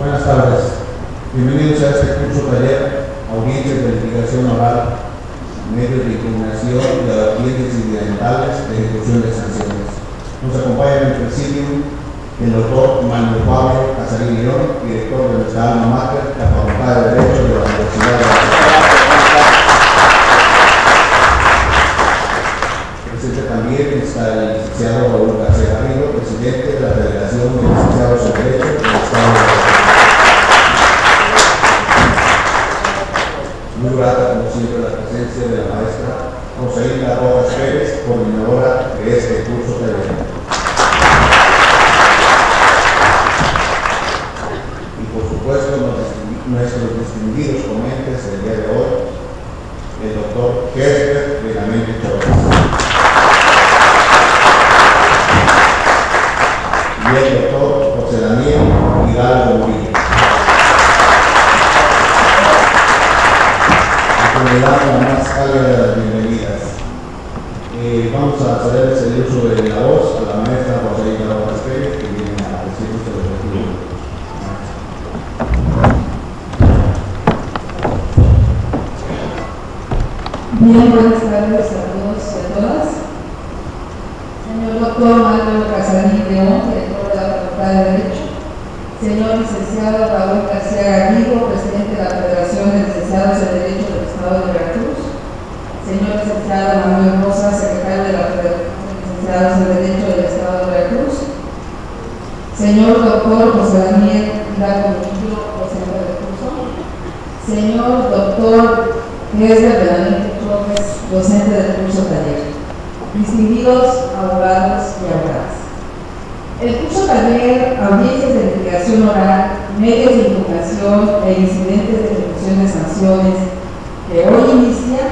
Buenas tardes. Bienvenidos a este curso taller, audiencias de litigación oral, medios de impugnación y audiencias incidentales de ejecución de sanciones. Nos acompaña en el presidio el doctor Manuel Pablo Casarín León, director de nuestra alma mater, la Facultad de Derecho de la Universidad de la Presente también está el licenciado Raúl García Garrido, presidente de la Federación de Licenciados en Derecho del Estado de Veracruz. Muy grata, como siempre, la presencia de la maestra Rosalina Rojas Pérez, coordinadora de este curso taller. Y por supuesto, nuestros distinguidos ponentes del día de hoy, el doctor Herbert Benavente Chávez y el doctor José Daniel Hidalgo Murillo. Le damos la más cálida de las bienvenidas. Vamos a cederles el uso de la voz a la maestra Rosalina Rojas Pérez, que viene a decirnos el objetivo. Bien, buenas tardes a todos y a todas. Señor doctor Manuel Casarín León, director de la Facultad de Derecho. Señor licenciado Raúl García Garrido, presidente de la Federación de Licenciados en Derecho del Estado de Veracruz. Señor licenciado Manuel Rosas, secretario de la Federación de Licenciados en Derecho del Estado de Veracruz. Señor doctor José Daniel Hidalgo Murillo, docente del curso. Señor doctor Herbert Benavente Chávez, docente del curso taller. Distinguidos abogados y abogadas. El curso taller, audiencias de litigación oral, medios de impugnación e incidentes de ejecución de sanciones que hoy inicia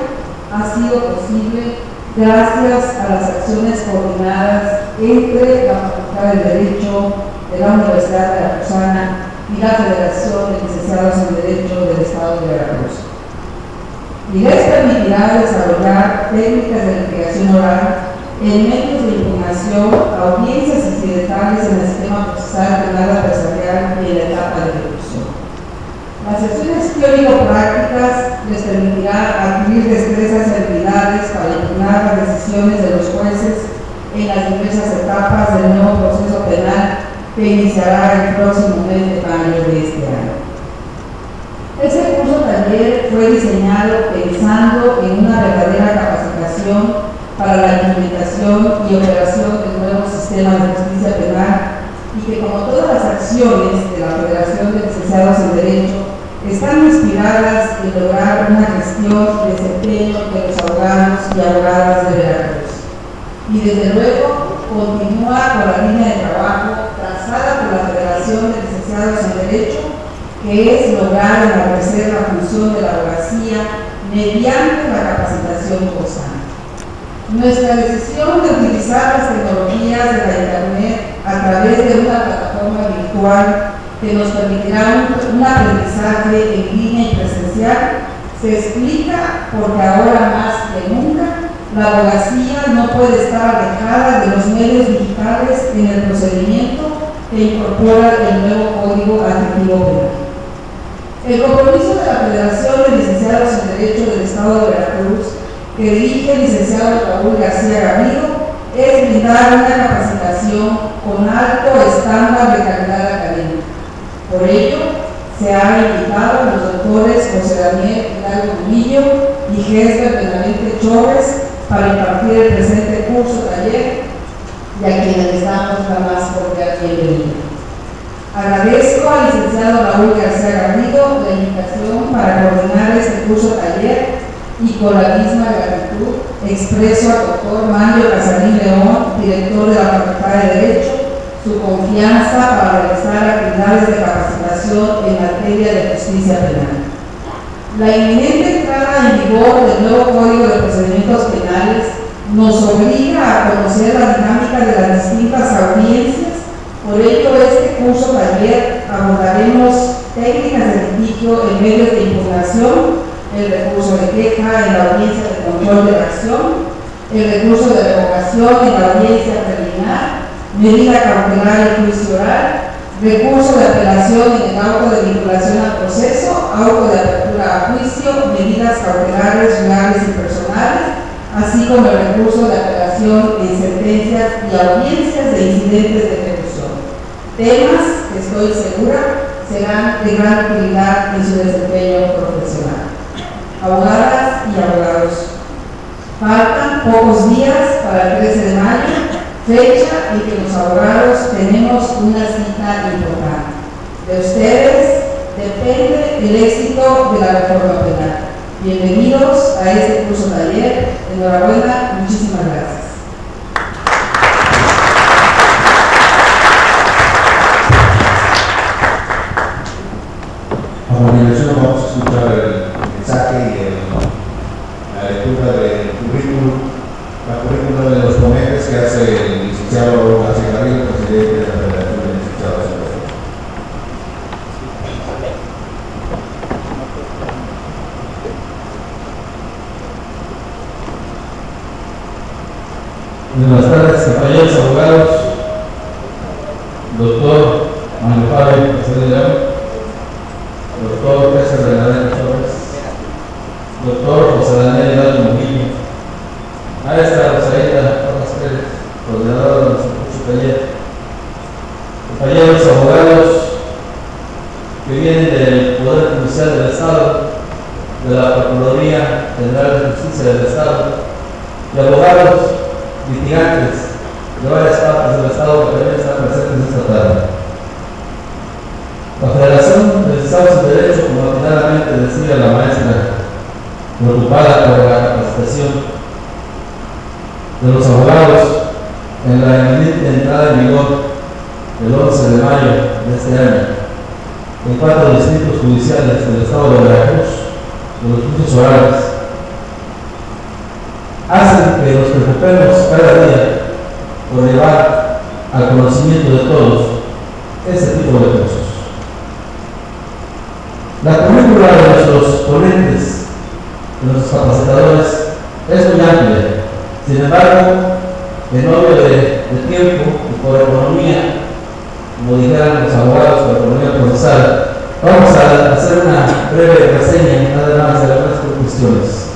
ha sido posible gracias a las acciones coordinadas entre la Facultad de Derecho de la Universidad Veracruzana y la Federación de Licenciados en Derecho del Estado de Veracruz. Y les permitirá desarrollar técnicas de litigación oral en medios de impugnación, audiencias incidentales en el sistema procesal penal adversarial y en la etapa de ejecución. Las sesiones teórico-prácticas les permitirá adquirir destrezas y habilidades para impugnar las decisiones de los jueces en las diversas etapas del nuevo proceso penal que iniciará el próximo mes de mayo de este año. Este curso taller fue diseñado pensando en una verdadera capacitación para la implementación y operación del nuevo sistema de justicia penal y que, como todas las acciones de la Federación de Licenciados en Derecho, están inspiradas en lograr una gestión y desempeño de los abogados y abogadas de Veracruz. Y desde luego continúa con la línea de trabajo trazada por la Federación de Licenciados en Derecho, que es lograr enaltecer la función de la abogacía mediante la capacitación constante. Nuestra decisión de utilizar las tecnologías de la Internet a través de una plataforma virtual que nos permitirá un aprendizaje en línea y presencial se explica porque ahora más que nunca la abogacía no puede estar alejada de los medios digitales en el procedimiento que incorpora el nuevo Código Administrativo Penal. El compromiso de la Federación de Licenciados en Derecho del Estado de Veracruz, que dirige el licenciado Raúl García Garrido, es brindar una capacitación con alto estándar de calidad académica. Por ello, se ha invitado a los doctores José Daniel Hidalgo Murillo y Herbert Benavente Chávez para impartir el presente curso taller y a quienes les damos la más cordial bienvenida. Agradezco al licenciado Raúl García Garrido la invitación para coordinar este curso taller y con la misma gratitud expreso al doctor Manuel Casarín León, director de la Facultad de Derecho, su confianza para realizar actividades de capacitación en materia de justicia penal. La inminente entrada en vigor del nuevo Código de Procedimientos Penales nos obliga a conocer la dinámica de las distintas audiencias. Por ello, este curso taller abordaremos técnicas de litigio en medios de impugnación, el recurso de queja en la audiencia de control de la acción, el recurso de revocación en la audiencia preliminar, medida cautelar y juicio oral, recurso de apelación en el auto de vinculación al proceso, auto de apertura a juicio, medidas cautelares reales y personales, así como el recurso de apelación en sentencias y audiencias de incidentes de ejecución. Temas que estoy segura serán de gran utilidad en su desempeño profesional. Abogadas y abogados, faltan pocos días para el 13 de mayo, fecha en que los abogados tenemos una cita importante. De ustedes depende el éxito de la reforma penal. Bienvenidos a este curso taller. Enhorabuena, muchísimas gracias. A continuación vamos a escuchar el mensaje y la lectura del currículum, la currícula de los ponentes que hace el licenciado Raúl García Garrido, presidente de la Federación de Licenciados en Derecho. Buenas tardes, compañeros abogados, doctor Manuel Fabio José de León, doctor César Bernadette Torres, doctor José Daniel Hidalgo Murillo, maestra Rosalita Torres Pérez, coordinadora de nuestro curso taller, compañeros abogados que vienen del Poder Judicial del Estado, de la Procuraduría General de Justicia del Estado, y abogados litigantes de varias partes del Estado que también están presentes esta tarde. La Federación de Licenciados en Derecho, como claramente decía la maestra, preocupada por la capacitación de los abogados en la inminente entrada en vigor el 11 de mayo de este año en 4 distritos judiciales del Estado de Veracruz, de los juicios orales, hacen que nos preocupemos cada día por llevar al conocimiento de todos este tipo de cursos. La currícula de nuestros ponentes, de nuestros capacitadores, es muy amplia. Sin embargo, en obvio de tiempo y por economía, como dijeran los abogados por economía procesal, vamos a hacer una breve reseña nada más de algunas cuestiones.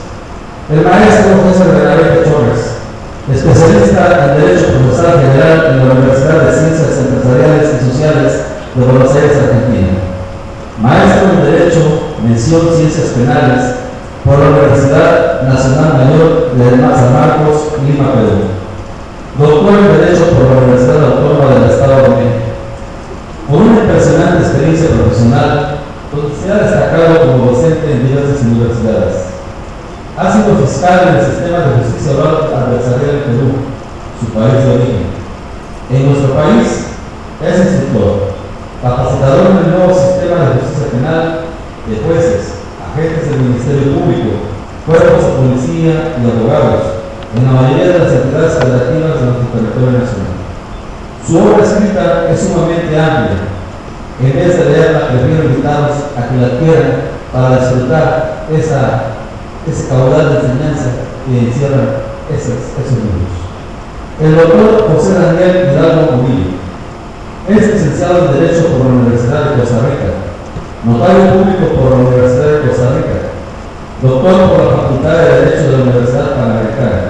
El maestro César Bernadette Torres, especialista en Derecho Procesal General en la Universidad de Ciencias Empresariales y Sociales de Buenos Aires, Argentina. Maestro en Derecho, mención Ciencias Penales por la Universidad Nacional Mayor de San Marcos, Lima, Perú. Doctor en Derecho por la Universidad Autónoma del Estado de México. Con una impresionante experiencia profesional, donde se ha destacado como docente en diversas universidades. Ha sido fiscal en el sistema de justicia oral adversarial en Perú, su país de origen. En nuestro país es instructor, capacitador en el nuevo sistema de justicia penal de jueces, agentes del Ministerio Público, cuerpos de policía y abogados en la mayoría de las entidades federativas de nuestro territorio nacional. Su obra escrita es sumamente amplia. En vez de leerla, prefiero invitarlos a que la adquieran para disfrutar ese caudal de enseñanza que encierran esos libros. El doctor José Daniel Hidalgo Murillo es licenciado en Derecho por la Universidad de Costa Rica, notario público por la Universidad de Costa Rica, doctor por la Facultad de Derecho de la Universidad Panamericana,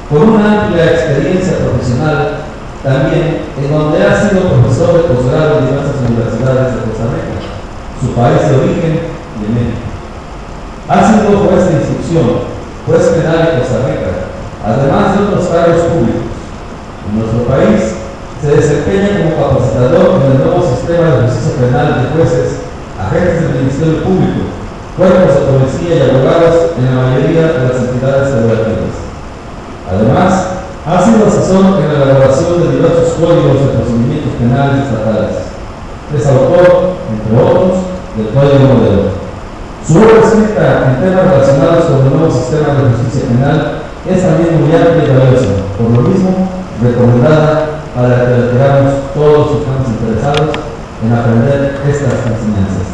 con una amplia experiencia profesional también en donde ha sido profesor de posgrado en diversas universidades de Costa Rica, su país de origen y de México. Ha sido juez de instrucción, juez penal en Costa Rica, además de otros cargos públicos. En nuestro país se desempeña como capacitador en el nuevo sistema de justicia penal de jueces, agentes del Ministerio Público, cuerpos de policía y abogados en la mayoría de las entidades federativas. Además, ha sido asesor en la elaboración de diversos códigos de procedimientos penales estatales. Es autor, entre otros, del Código Modelo. Su obra escrita en temas relacionados con el nuevo sistema de justicia penal es también muy amplia y valiosa, por lo mismo recomendada para que la tengamos todos los que estamos interesados en aprender estas enseñanzas.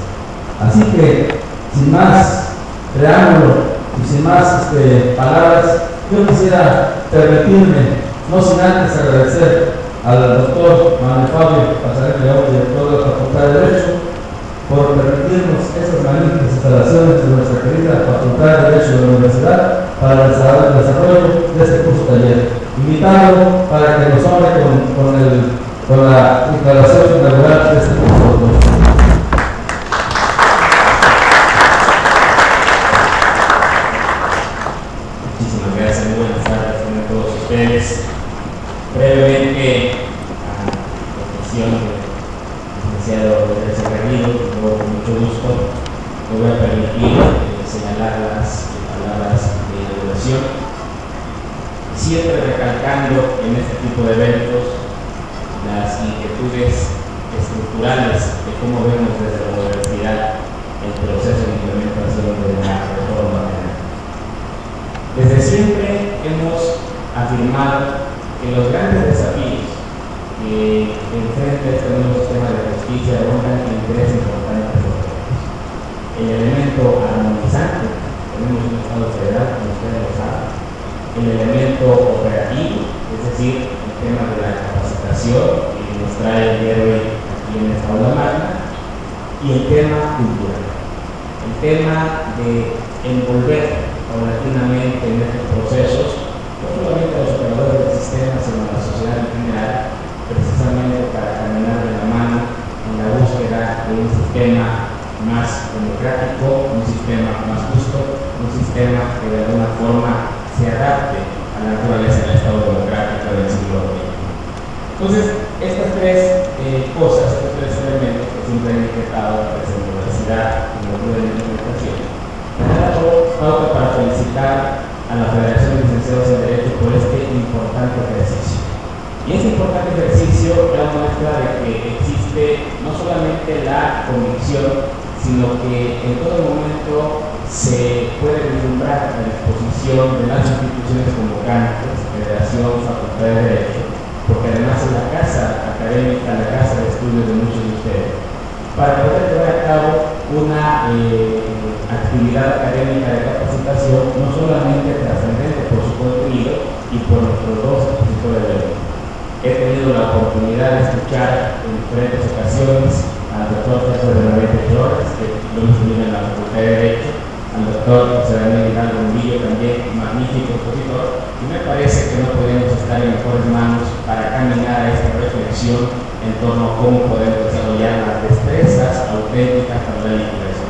Así que, sin más preámbulo y sin más palabras, yo quisiera permitirme, no sin antes agradecer al doctor Manuel Fabio Casarín León, director de la Facultad de Derecho, por permitirnos estas magníficas instalaciones de nuestra querida Facultad de Derecho de la Universidad para el desarrollo de este curso taller. Invitarlo para que nos honre con la declaración inaugural de este curso. Muchísimas gracias, muy buenas tardes a todos ustedes. Brevemente, a la petición del licenciado Teresa Garrido, con mucho gusto, me voy a permitir señalar las palabras de inauguración, siempre recalcando en este tipo de eventos las inquietudes estructurales de cómo vemos desde la universidad el proceso de implementación de la reforma penal. Desde siempre hemos afirmado que los grandes desafíos que enfrenta este nuevo sistema de justicia rondan en tres importantes aspectos. El elemento armonizante, tenemos un Estado federal, como ustedes lo saben. El elemento operativo, es decir, el tema de la capacitación que nos trae el día de hoy aquí en esta aula magna, y el tema cultural. El tema de envolver paulatinamente en estos procesos, no solamente a los operadores del sistema, sino a la sociedad en general, precisamente para caminar de la mano en la búsqueda de un sistema más democrático, un sistema más justo, un sistema que de alguna forma se adapte a la naturaleza del Estado democrático del siglo XX. Entonces, estas tres cosas, estos tres elementos que siempre han inquietado desde la universidad en la de la implementación, me da pauta para felicitar a la Federación de Licenciados en Derecho por este importante ejercicio. Y este importante ejercicio da muestra de que existe no solamente la convicción, sino que en todo momento se puede vislumbrar la disposición de las instituciones convocantes, Federación, Facultad de Derecho, porque además es la casa académica, la casa de estudios de muchos de ustedes, para poder llevar a cabo una actividad académica de capacitación no solamente trascendente por su contenido y por nuestros dos expositores de ley. He tenido la oportunidad de escuchar en diferentes ocasiones al doctor César de la Vete Flores, que lo hemos tenido en la Facultad de Derecho, al doctor José Daniel Hidalgo Murillo, también magnífico expositor, y me parece que no podemos estar en mejores manos para caminar a esta reflexión en torno a cómo podemos desarrollar las destrezas auténticas para la litigación.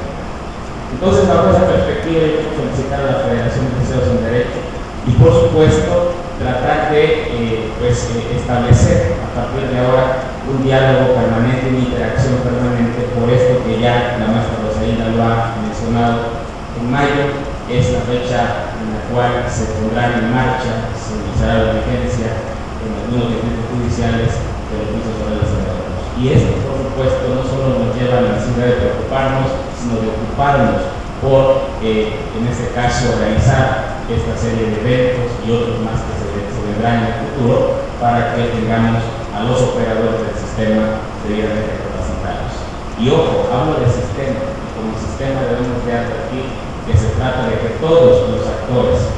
Entonces, bajo esa perspectiva, yo quiero felicitar a la Federación de Licenciados en Derecho y, por supuesto, tratar de establecer a partir de ahora un diálogo permanente, una interacción permanente, por esto que ya la maestra Rosalina lo ha mencionado. En mayo es la fecha en la cual se pondrá en marcha, se iniciará la vigencia en algunos decretos judiciales de los juicios orales de los. Y esto, por supuesto, no solo nos lleva a la necesidad de preocuparnos, sino de ocuparnos por, en este caso, realizar esta serie de eventos y otros más que se vendrán en el futuro para que tengamos a los operadores del sistema debidamente capacitados. Y ojo, hablo del sistema, y como sistema debemos de advertir que se trata de que todos los actores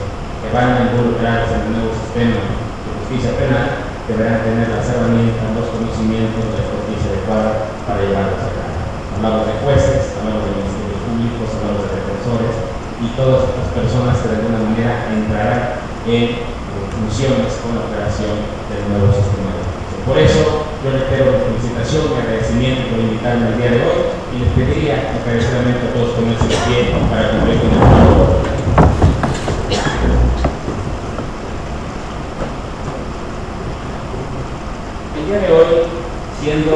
que van a involucrarse en el nuevo sistema de justicia penal deberán tener las herramientas, los conocimientos, la experticia adecuada para llevarlos a cabo. Hablamos de jueces, hablamos de ministerios públicos, hablamos de defensores y todas estas personas que de alguna manera entrarán en funciones con la operación del nuevo sistema de justicia. Por eso, yo reitero mi felicitación, mi agradecimiento por invitarme el día de hoy y les pediría encarecidamente a todos ponerse de pie para cumplir con el trabajo. El día de hoy, siendo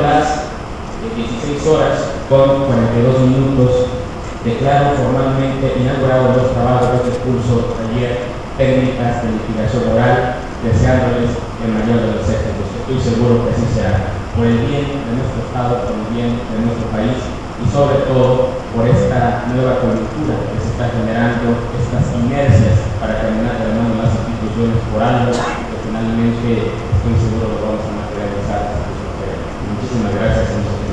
las 16 horas con 42 minutos, declaro formalmente inaugurados los trabajos de este curso taller técnicas de litigación oral, deseándoles el mayor de los éxitos. Estoy seguro que así será, por el bien de nuestro Estado, por el bien de nuestro país y sobre todo por esta nueva coyuntura que se está generando, estas inercias para caminar de la mano las instituciones por algo que finalmente estoy seguro lo vamos a materializar. Muchísimas gracias a nosotros.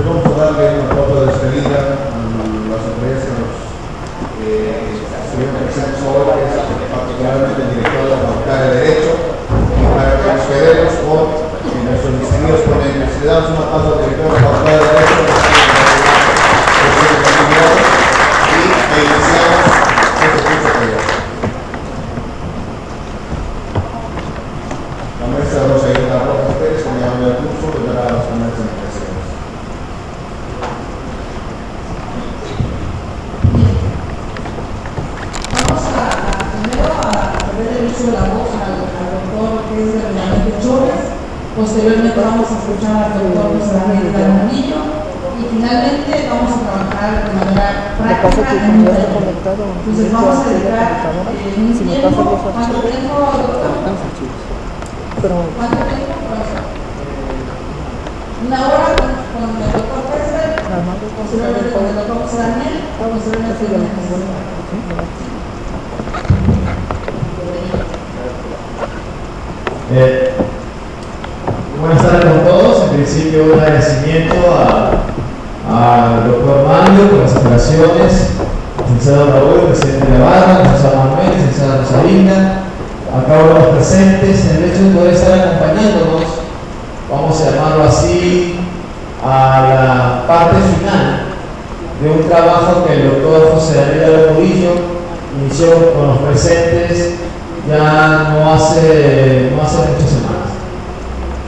vamos a darle una foto de despedida a las autoridades que nos estuvieron presentes hoy, que es particularmente el director de la Facultad de Derecho, y para que nos quedemos con nuestros distinguidos ponentes. Le damos un aplauso al director de la Facultad de Derecho y iniciamos este curso de hoy. La maestra Rosa Hilda Rojas Pérez, coordinadora del curso, le dará las primeras impresiones. Vamos primero a darle el uso de la voz al doctor que es de Reglamento Chores. Posteriormente vamos a escuchar al doctor José Daniel Garmonillo y finalmente vamos a trabajar de manera práctica en un taller. Entonces vamos a dedicar un tiempo. ¿Cuánto tiempo, doctor? ¿Cuánto tiempo? Una hora con el doctor Pérez, posteriormente con el doctor José Daniel, posteriormente con el buenas tardes con todos. En principio, un agradecimiento al doctor Mario por las operaciones, al licenciado Raúl, presidente de la barra, al licenciado Manuel, al licenciado Rosalinda, a cada uno de los presentes, en el hecho de poder estar acompañándonos, vamos a llamarlo así, a la parte final de un trabajo que el doctor José Daniel Murillo inició con los presentes ya no hace muchas semanas.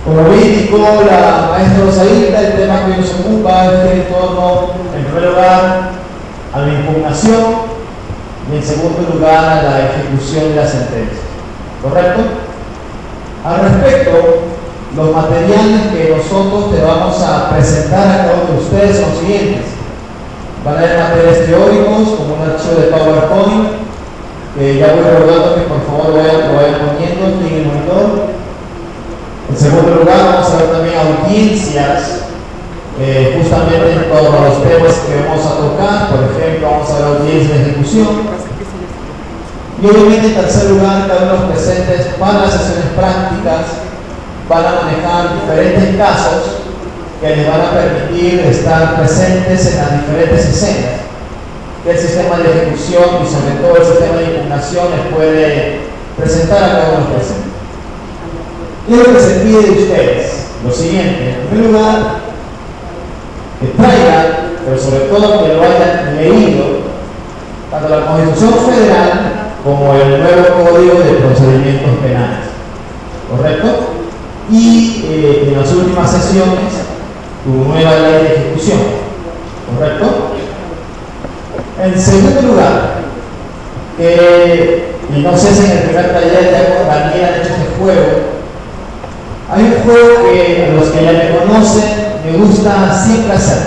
Como bien indicó la maestra Rosalinda, el tema que nos ocupa es en torno, en primer lugar, a la impugnación y en segundo lugar a la ejecución de la sentencia. ¿Correcto? Al respecto, los materiales que nosotros te vamos a presentar a cada uno de ustedes son los siguientes. Van a haber materiales teóricos, como un archivo de PowerPoint, que ya voy rogando que por favor lo vayan poniendo aquí en el monitor. En segundo lugar, vamos a ver también audiencias, justamente en torno a los temas que vamos a tocar. Por ejemplo, vamos a ver audiencias de ejecución. Y obviamente, en tercer lugar, cada uno de los presentes para las sesiones prácticas van a manejar diferentes casos que les van a permitir estar presentes en las diferentes escenas que el sistema de ejecución y sobre todo el sistema de impugnación les puede presentar a cada uno de los presentes. ¿Qué es lo que se pide de ustedes? Lo siguiente: en primer lugar, que traigan, pero sobre todo que lo hayan leído, tanto la Constitución Federal como el nuevo Código de Procedimientos Penales. ¿Correcto? Y en las últimas sesiones, tu nueva ley de ejecución. ¿Correcto? En segundo lugar, y no sé si en el primer taller ya con Daniel han hecho este juego, hay un juego que a los que ya me conocen me gusta siempre hacer.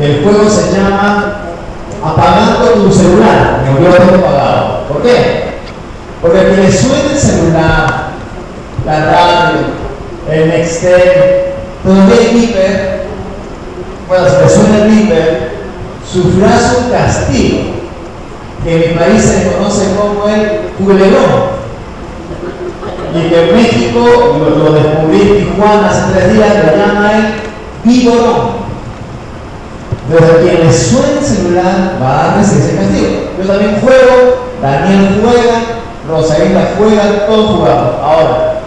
Y el juego se llama Apagando tu celular. Yo lo tengo apagado. ¿Por qué? Porque que le suene el celular, la radio, el Nextel, todavía el beeper, bueno, si le suena el beeper, sufrirás un castigo que en mi país se conoce como el culebrón, y que en México lo descubrí en Tijuana hace 3 días, lo llama el vigorón. Desde quien le suene el celular va a darles ese castigo. Yo también juego, Daniel juega, Rosalinda juega, todos jugamos. Ahora,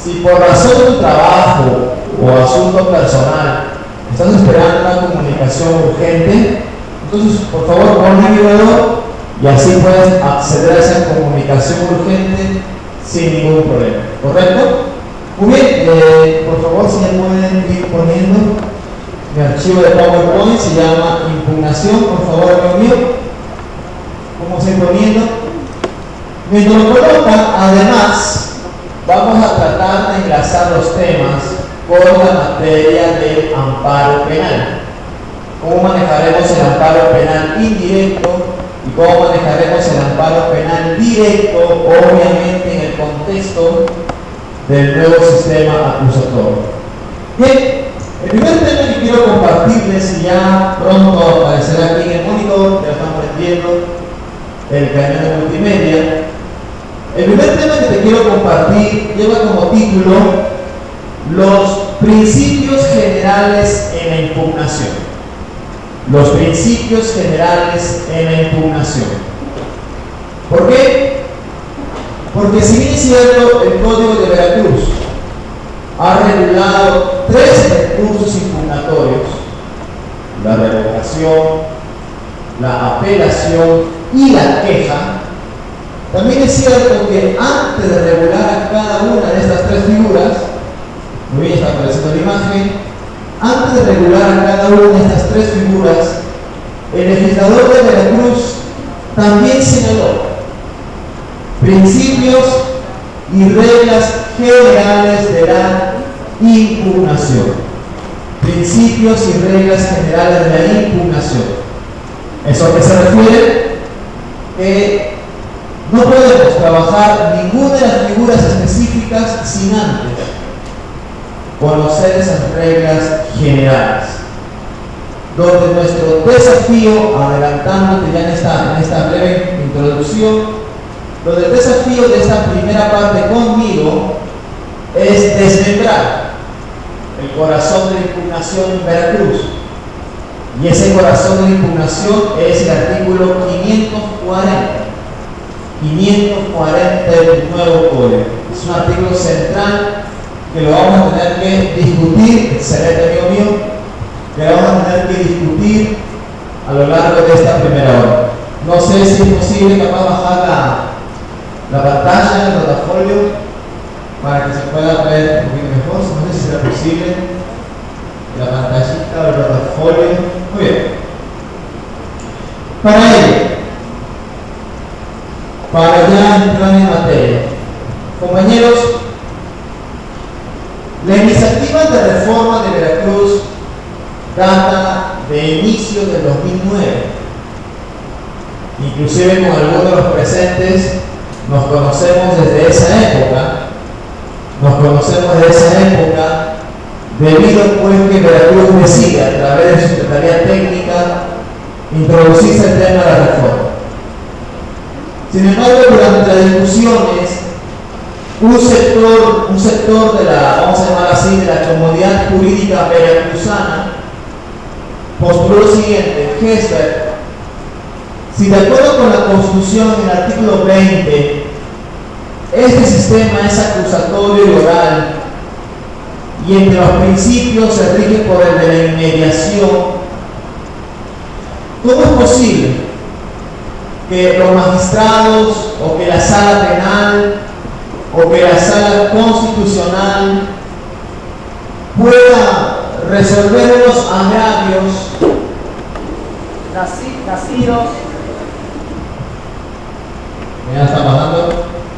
si por razón de tu trabajo o asunto personal estás esperando una comunicación urgente, entonces por favor pon el vibrador y así puedes acceder a esa comunicación urgente sin ningún problema. ¿Correcto? Muy bien, por favor, si ya pueden ir poniendo mi archivo de PowerPoint, se llama impugnación, por favor, amigo mío. Vamos a ir poniendo. Mientras lo colocan, además, vamos a tratar de enlazar los temas con la materia del amparo penal. Cómo manejaremos el amparo penal indirecto y cómo manejaremos el amparo penal directo, obviamente en el contexto del nuevo sistema acusatorio. Bien, el primer tema que quiero compartirles, y ya pronto aparecerá aquí en el monitor, ya estamos viendo el canal de multimedia. El primer tema que te quiero compartir lleva como título Los principios generales en la impugnación. Los principios generales en la impugnación. ¿Por qué? Porque si bien es cierto, el Código de Veracruz ha regulado 3 recursos impugnatorios: la revocación, la apelación y la queja. También es cierto que antes de regular a cada una de estas 3 figuras, muy bien, está apareciendo la imagen, antes de regular a cada una de estas 3 figuras, el legislador de Veracruz también señaló principios y reglas generales de la impugnación. Principios y reglas generales de la impugnación. ¿Eso a qué se refiere? No podemos trabajar ninguna de las figuras específicas sin antes conocer esas reglas generales. Donde nuestro desafío, adelantándote ya en esta breve introducción, donde el desafío de esta primera parte conmigo es desmembrar el corazón de la impugnación en Veracruz. Y ese corazón de la impugnación es el artículo 540 del nuevo código. Es un artículo central que lo vamos a tener que discutir, excelente amigo mío, que lo vamos a tener que discutir a lo largo de esta primera hora. No sé si es posible capaz bajar la pantalla, el portafolio, para que se pueda ver un poquito mejor. No sé si será posible. La pantallita del portafolio. Muy bien. Para ello, para ya entrar en materia, compañeros, la iniciativa de reforma de Veracruz data de inicio del 2009. Inclusive con algunos de los presentes nos conocemos desde esa época. Debido pues que Veracruz decide a través de su Secretaría Técnica introducirse el tema de la reforma. Sin embargo, durante las discusiones, un sector de la, vamos a llamar así, de la comodidad jurídica veracruzana postuló lo siguiente: Gesber, si de acuerdo con la Constitución, en el artículo 20, este sistema es acusatorio y oral, y entre los principios se rige por el de la inmediación, ¿cómo es posible que los magistrados, o que la sala penal, o que la sala constitucional pueda resolver los agravios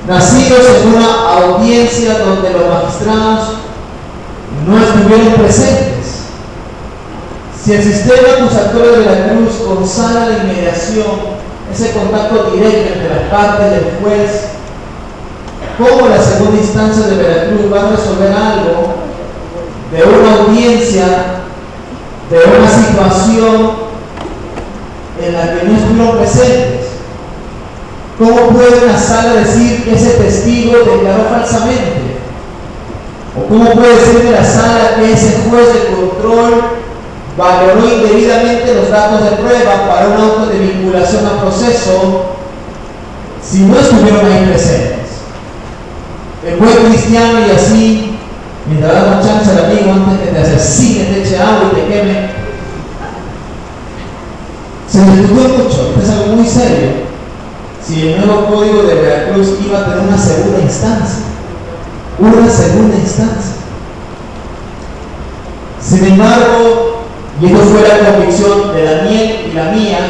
nacidos en una audiencia donde los magistrados no estuvieron presentes? Si el sistema acusatorio de Veracruz consagra la inmediación, ese contacto directo entre las partes del juez, ¿cómo la segunda instancia de Veracruz va a resolver algo de una audiencia, de una situación en la que no estuvieron presentes? ¿Cómo puede una sala decir que ese testigo declaró falsamente? ¿O cómo puede decir la sala que ese juez de control valoró indebidamente los datos de prueba para un auto de vinculación a proceso si no estuvieron ahí presentes? El buen cristiano, y así, mientras damos chance al amigo antes que te asesine, te eche agua y te queme, se discutió mucho. Esto es algo muy serio. Si el nuevo código de Veracruz iba a tener una segunda instancia. Sin embargo, y esto fue la convicción de Daniel y la mía,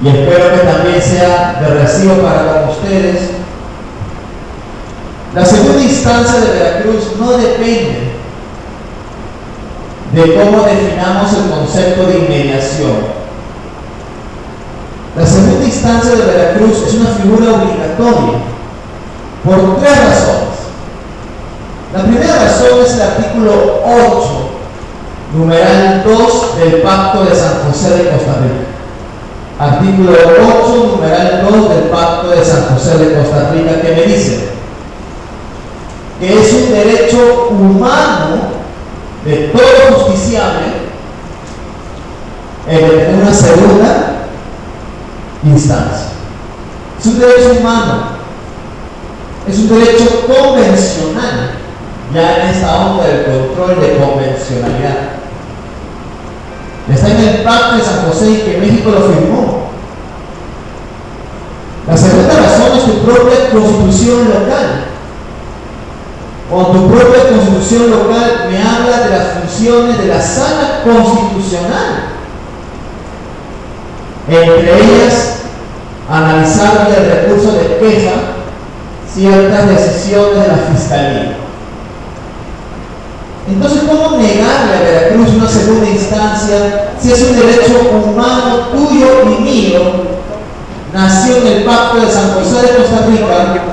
y espero que también sea de recibo para con ustedes, la segunda instancia de Veracruz no depende de cómo definamos el concepto de inmediación. La segunda instancia de Veracruz es una figura obligatoria por 3 razones. La primera razón es el artículo 8, numeral 2 del Pacto de San José de Costa Rica. Artículo 8, numeral 2 del Pacto de San José de Costa Rica, que me dice que es un derecho humano de todo justiciable el de tener una segunda instancia. Es un derecho humano, es un derecho convencional, ya en esta onda del control de convencionalidad. Está en el Pacto de San José y que México lo firmó. La segunda razón es tu propia constitución local. Con tu propia constitución local me habla de las funciones de la sala constitucional. Entre ellas, analizar vía el recurso de queja ciertas decisiones de la Fiscalía. Entonces, ¿cómo negarle a Veracruz una segunda instancia si es un derecho humano tuyo y mío? Nació en el Pacto de San José de Costa Rica.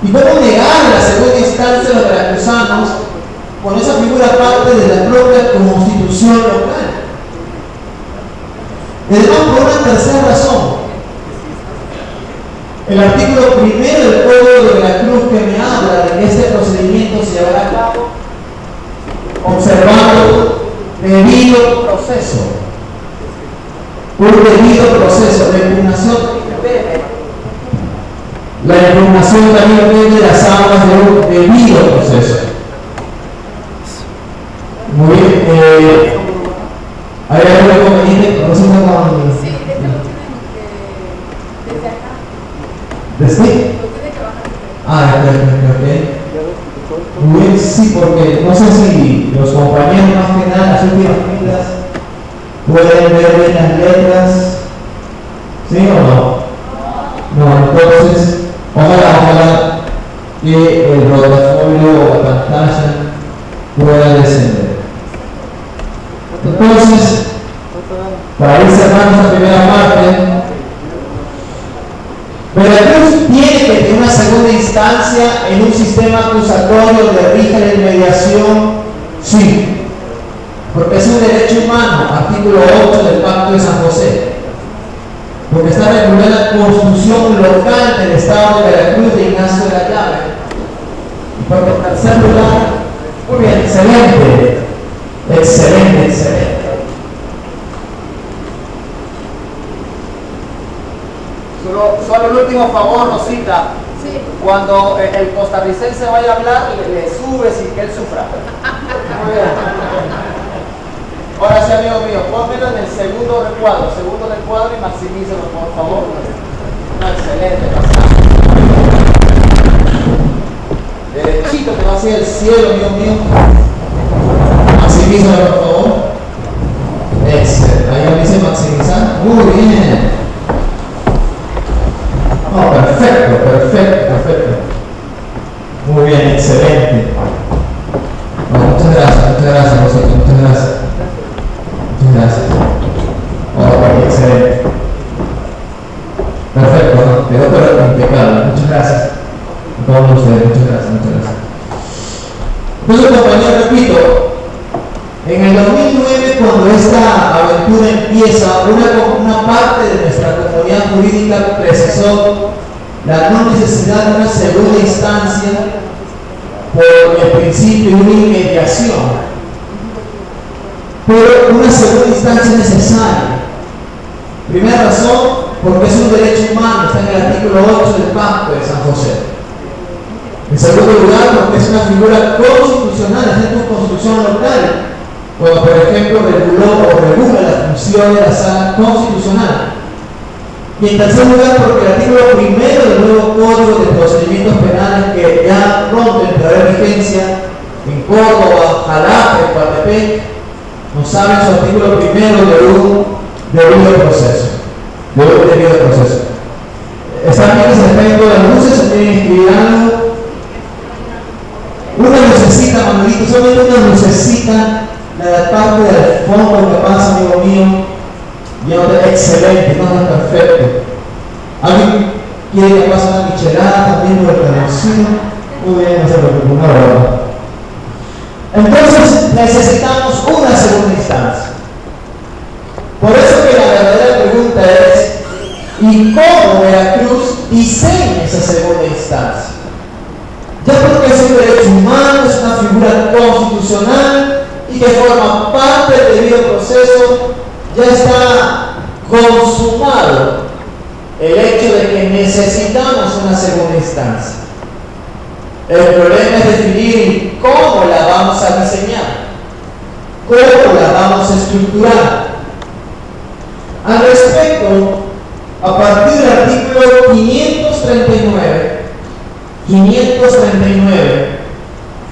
¿Y cómo negarle la segunda instancia a los veracruzanos con esa figura parte de la propia constitución local? Y además, por una tercera razón. El artículo 1 del Código de Veracruz que me habla de que este procedimiento se llevará a cabo observando debido proceso. Un debido proceso de impugnación. La impugnación también debe las aguas de un debido proceso. Muy bien. ¿Hay algo conveniente? Sí, esto lo tienen desde acá. ¿Desde? Lo tiene que bajar. Ok. Muy bien, sí, porque no sé si los compañeros más que nada, las últimas filas, pueden ver bien las letras. ¿Sí o no? No, entonces, ojalá que el rotafolio o la pantalla pueda descender. Entonces, para ir cerrando esta primera parte, Veracruz tiene que tener una segunda instancia en un sistema acusatorio de rija de mediación, sí, porque es un derecho humano, artículo 8 del Pacto de San José, porque está regulada la constitución local del Estado de Veracruz de Ignacio de la Llave. Y porque en tercer lugar, muy bien, excelente. Solo el último favor, Rosita. Sí. Cuando el costarricense vaya a hablar, le sube sin que él sufra. Muy bien. Ahora sí, amigo mío, pónmelo en el segundo recuadro y maximícelo, por favor. Excelente pasaje. Derechito que va hacia el cielo, amigo mío. Maximízalo, por favor. Excelente. Ahí me dice maximizar. Muy bien. Oh, perfecto. Muy bien, excelente. Bueno, muchas gracias, Rosita, muchas gracias. Oh, excelente. Perfecto, ¿no? Quedó pero impecable. Muchas gracias. A todos ustedes, muchas gracias. Entonces, compañero, repito, en el 2009, cuando esta aventura empieza, una parte de nuestra comunidad jurídica precisó la no necesidad de una segunda instancia por el principio de una inmediación. Pero una segunda instancia es necesaria. Primera razón, porque es un derecho humano, está en el artículo 8 del Pacto de San José. En segundo lugar, porque es una figura constitucional, está en tu constitución local. Cuando, por ejemplo, regula las funciones de la sala constitucional. Y en tercer lugar, porque el artículo 1 del nuevo Código de Procedimientos Penales, que ya pronto entrará en vigencia en Córdoba, Jalapa, Coatepec, nos habla en su artículo 1 de un debido proceso. ¿Están bien ese aspecto de las luces? ¿Se tienen que escribir algo? Una lucecita, Manuelito, solamente una lucecita. La parte del fondo que pasa, amigo mío, ya excelente, no es perfecto. ¿Alguien quiere que pase una michelada también por el canecino? Muy bien, no se preocupe, una broma. Entonces necesitamos una segunda instancia. Por eso que la verdadera pregunta es, ¿y cómo Veracruz diseña esa segunda instancia? Ya porque es un derecho humano, es una figura constitucional y que forma parte del debido proceso ya está consumado el hecho de que necesitamos una segunda instancia. El problema es definir cómo la vamos a diseñar, cómo la vamos a estructurar. Al respecto, a partir del artículo 539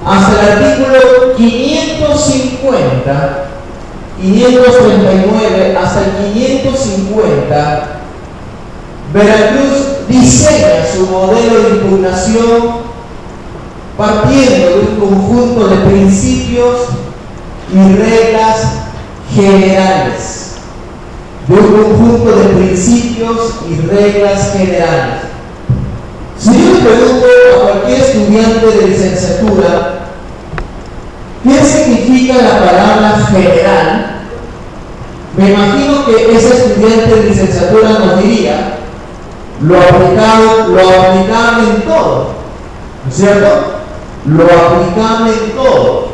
hasta el artículo 539 hasta el 550, Veracruz diseña su modelo de impugnación partiendo de un conjunto de principios y reglas generales. Si yo le pregunto a cualquier estudiante de licenciatura ¿qué significa la palabra general? Me imagino que ese estudiante de licenciatura nos diría lo aplicable en todo, ¿no es cierto? Lo aplicable en todo.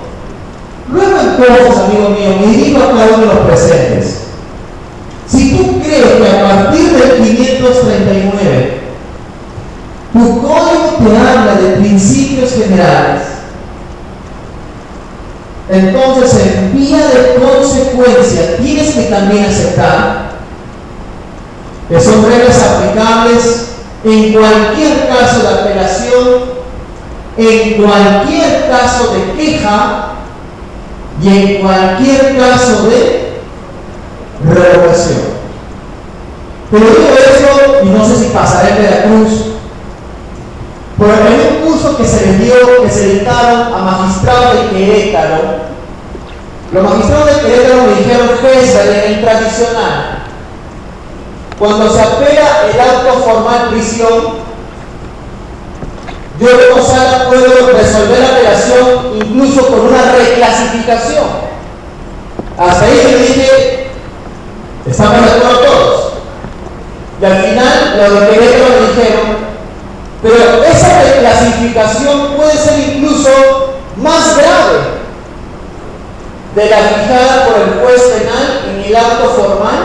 Luego entonces, amigo mío, me dirijo a cada uno de los presentes. Si tú crees que a partir del 539 tu código te habla de principios generales, entonces en vía de consecuencia tienes que también aceptar que son reglas aplicables en cualquier caso de apelación, en cualquier caso de queja y en cualquier caso de revocación. Pero digo eso y no sé si pasará en Veracruz, pero en un curso que se dictaron a magistrados de Querétaro, los magistrados de Querétaro me dijeron que es el tradicional. Cuando se apela el acto formal prisión, yo como sala puedo resolver la apelación incluso con una reclasificación. Hasta ahí yo dije, estamos de acuerdo todos. Y al final, los de Querétaro me dijeron, pero esa reclasificación puede ser incluso más grave de la fijada por el juez penal en el acto formal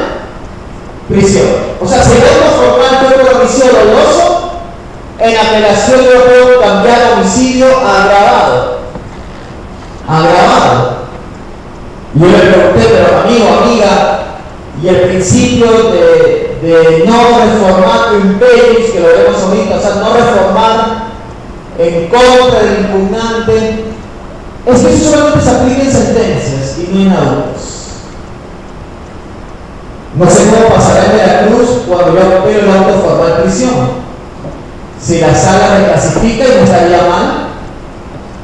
prisión. O sea, si el acto formal fue por homicidio doloso, en apelación yo puedo cambiar homicidio a agravado. Y yo le pregunté, pero amigo, amiga, y el principio de no reformar imperios, que lo vemos ahorita, o sea, no reformar en contra del impugnante, es que eso solamente se aplica en sentencias y no en autos. No sé cómo pasará en Veracruz cuando yo apelo el auto formal prisión. Si la sala reclasifica y no estaría mal,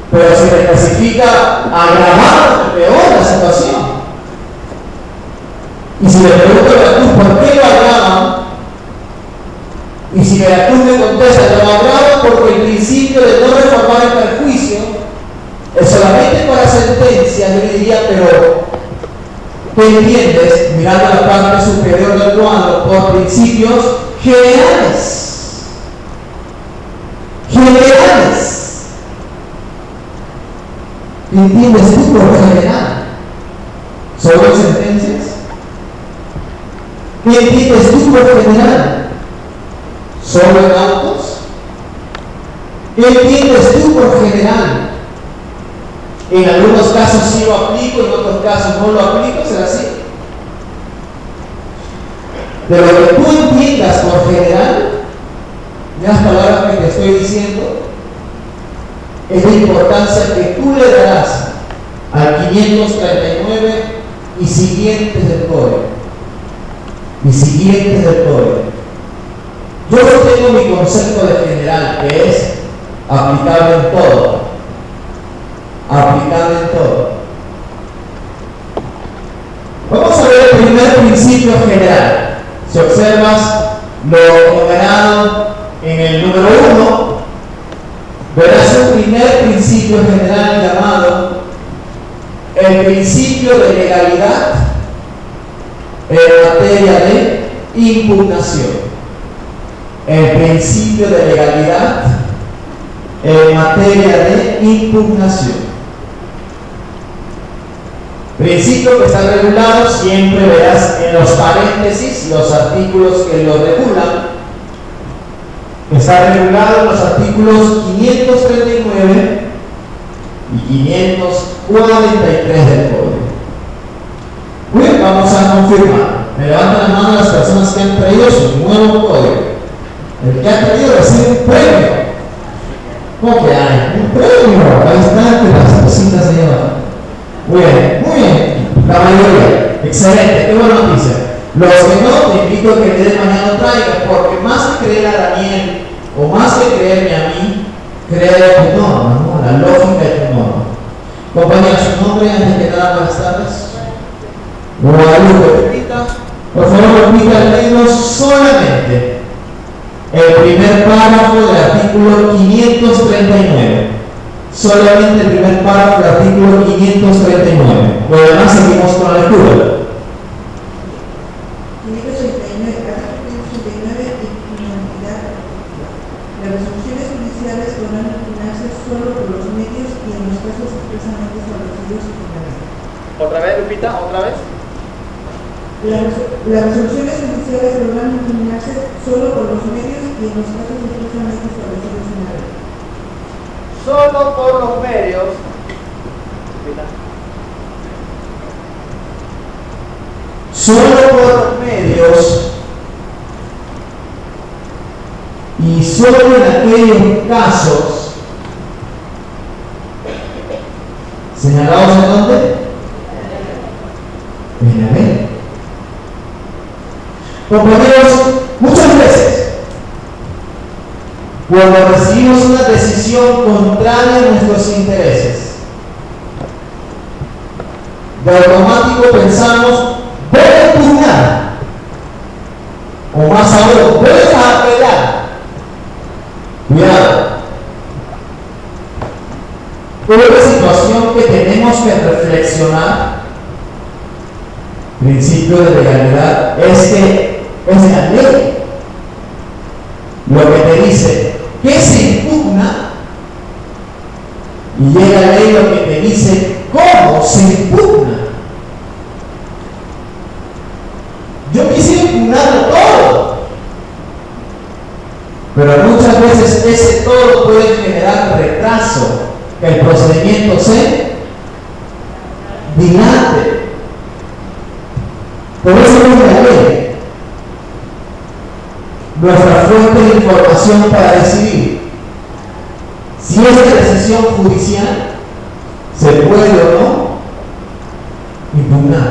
pero si reclasifica agravando peor la situación. Y si le pregunto a Veracruz por qué lo agravan, y si Veracruz me contesta lo agravan porque el principio de no reformar el perjuicio es solamente para sentencia, yo le diría, pero ¿qué entiendes? Mirando la parte superior del cuadro por principios generales. ¿Qué entiendes tú por general? ¿Solo sentencias? ¿Qué entiendes tú por general? ¿Solo en autos? ¿Qué entiendes tú por general? En algunos casos sí lo aplico, en otros casos no lo aplico, ¿será así? De lo que tú entiendas por general, las palabras que te estoy diciendo, es la importancia que tú le darás al 539 y siguientes del código. Yo tengo mi concepto de general, que es aplicable en todo. Vamos a ver el primer principio general. Si observas lo enumerado en el número 1, verás un primer principio general llamado el principio de legalidad en materia de impugnación. El principio de legalidad en materia de impugnación. Principio que está regulado, siempre verás en los paréntesis los artículos que lo regulan. Está regulado en los artículos 539 y 543 del Código. Bien, vamos a confirmar. Me levantan la mano las personas que han traído su nuevo código. El que ha traído recibe un premio. ¿Cómo que hay? Un premio. Ahí está, que las cositas se llevan. Muy bien. La mayoría. Excelente, qué buena noticia. Los que no, te invito a que el día de mañana lo traigan, porque más que creer a Daniel, o más que creerme a mí, crea tu norma, ¿no? La lógica de tu norma. Compañeros, su nombre, antes que nada, buenas tardes. Guadalupe, repita. Por favor, repita al menos solamente el primer párrafo del artículo 539. Solamente el primer párrafo del artículo 539. Lo demás seguimos con la lectura. 539 y finalidad. Las resoluciones judiciales podrán impugnarse solo por los medios y en los casos expresamente establecidos en la ley. Otra vez, Lupita, otra vez. Las resoluciones judiciales podrán impugnarse solo por los medios y en los casos expresamente establecidos en la ley. Solo por los medios. Solo por los medios y solo en aquellos casos señalados en dónde? En la ley. Compañeros, muchas veces cuando recibimos una decisión contraria a nuestros intereses, de automático pensamos, voy a impugnar, o más aún, voy a apelar. Cuidado. Otra situación que tenemos que reflexionar, principio de legalidad, es que es la ley lo que te dice que se impugna, y llega la ley lo que te dice cómo se impugna. Yo quisiera impugnarlo todo, pero muchas veces ese todo puede generar retraso, que el procedimiento se dilate. Por eso es la ley nuestra fuente de información para decidir si esta decisión judicial se puede o no impugnar.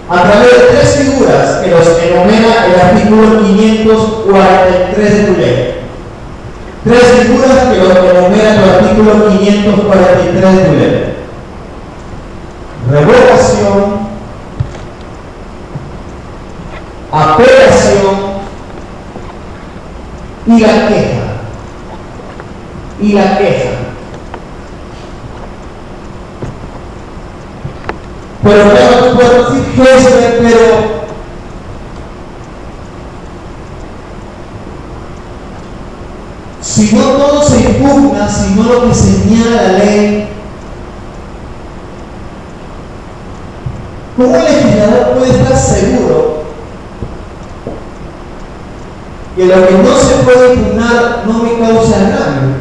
A través de tres figuras que los enumera el artículo 543 de tu ley. Tres figuras que los enumera el artículo 543 de tu ley. Revocación, apelación y la queja. Pero claro, tú puedes decir, pero si no todo se impugna, sino lo que señala la ley, ¿cómo el legislador puede estar seguro que lo que no se puede impugnar no me causa daño?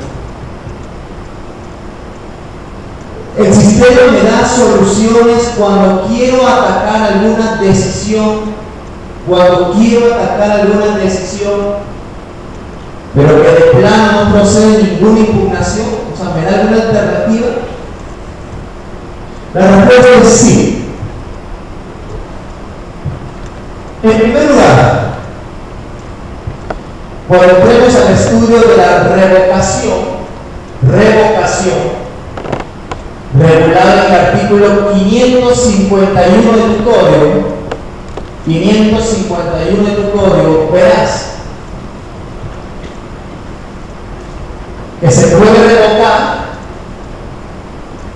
El sistema me da soluciones cuando quiero atacar alguna decisión, pero que de plano no procede ninguna impugnación, o sea, me da alguna alternativa. La respuesta es sí. En primer lugar, cuando entremos al estudio de la revocación, regulada en el artículo 551 de tu código, verás que se puede revocar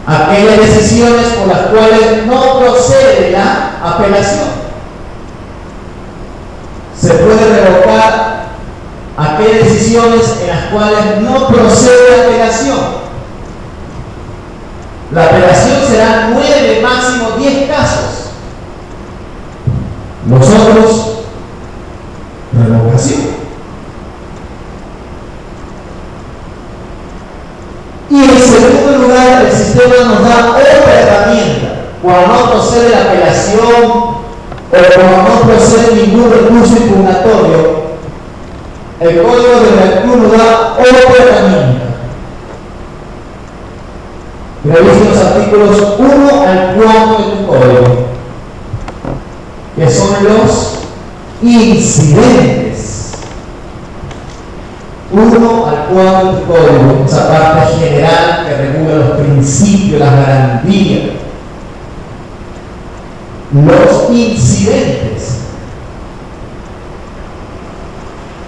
aquellas decisiones por las cuales no procede la apelación. Se puede revocar aquellas decisiones en las cuales no procede la apelación. La serán 9, máximo 10 casos. Los otros, revocación. Y en segundo lugar, el sistema nos da otra herramienta. Cuando no procede la apelación o cuando no procede ningún recurso impugnatorio, el Código de Rectitud nos da otra herramienta. Revisen los artículos 1 al 4 de tu código, que son los incidentes. 1 al 4 de tu código, esa parte general que regula los principios, las garantías. Los incidentes.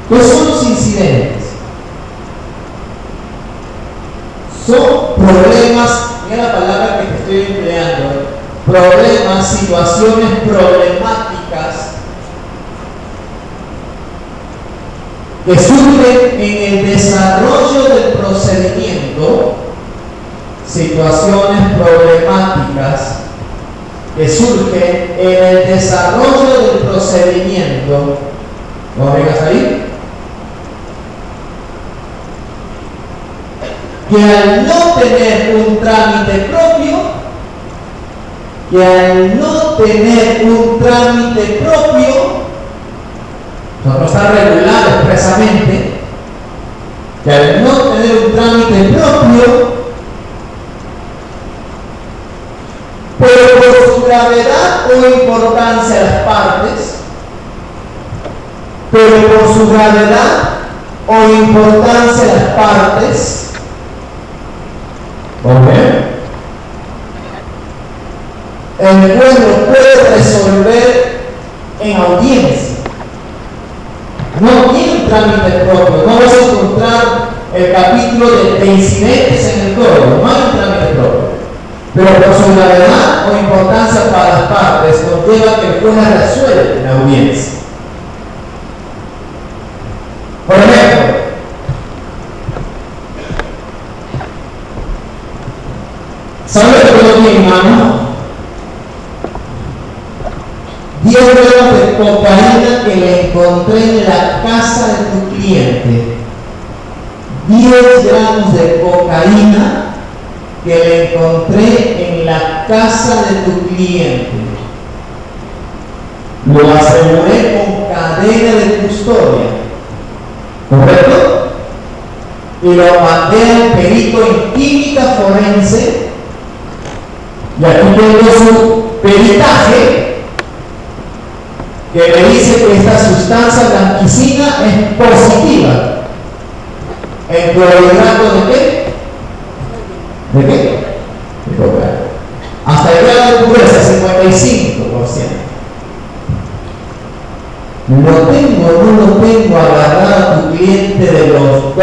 ¿Qué son los incidentes? Son problemas, mira la palabra que te estoy empleando, problemas, situaciones problemáticas que surgen en el desarrollo del procedimiento, situaciones problemáticas que surgen en el desarrollo del procedimiento. ¿No vengas ahí? Que al no tener un trámite propio, no está regulado expresamente, que al no tener un trámite propio, pero por su gravedad o importancia a las partes, el juez lo puede resolver en audiencia. No tiene un trámite propio, no vas a encontrar el capítulo de incidentes en el código, no hay un trámite propio. Pero por su gravedad o importancia para las partes, conlleva que el juez resuelve en la audiencia. Por ejemplo, ¿sabes lo que yo tengo en mano? 10 gramos de cocaína que le encontré en la casa de tu cliente. 10 gramos de cocaína que le encontré en la casa de tu cliente. Lo aseguré con cadena de custodia, ¿correcto? Y lo mandé al perito en química forense, y aquí tengo su peritaje que me dice que esta sustancia blanquicina es positiva en clorhidrato de qué? ¿De qué? De cocaína. Hasta el grado de pureza, 55%. ¿Lo tengo o no lo tengo agarrado a tu cliente de los 2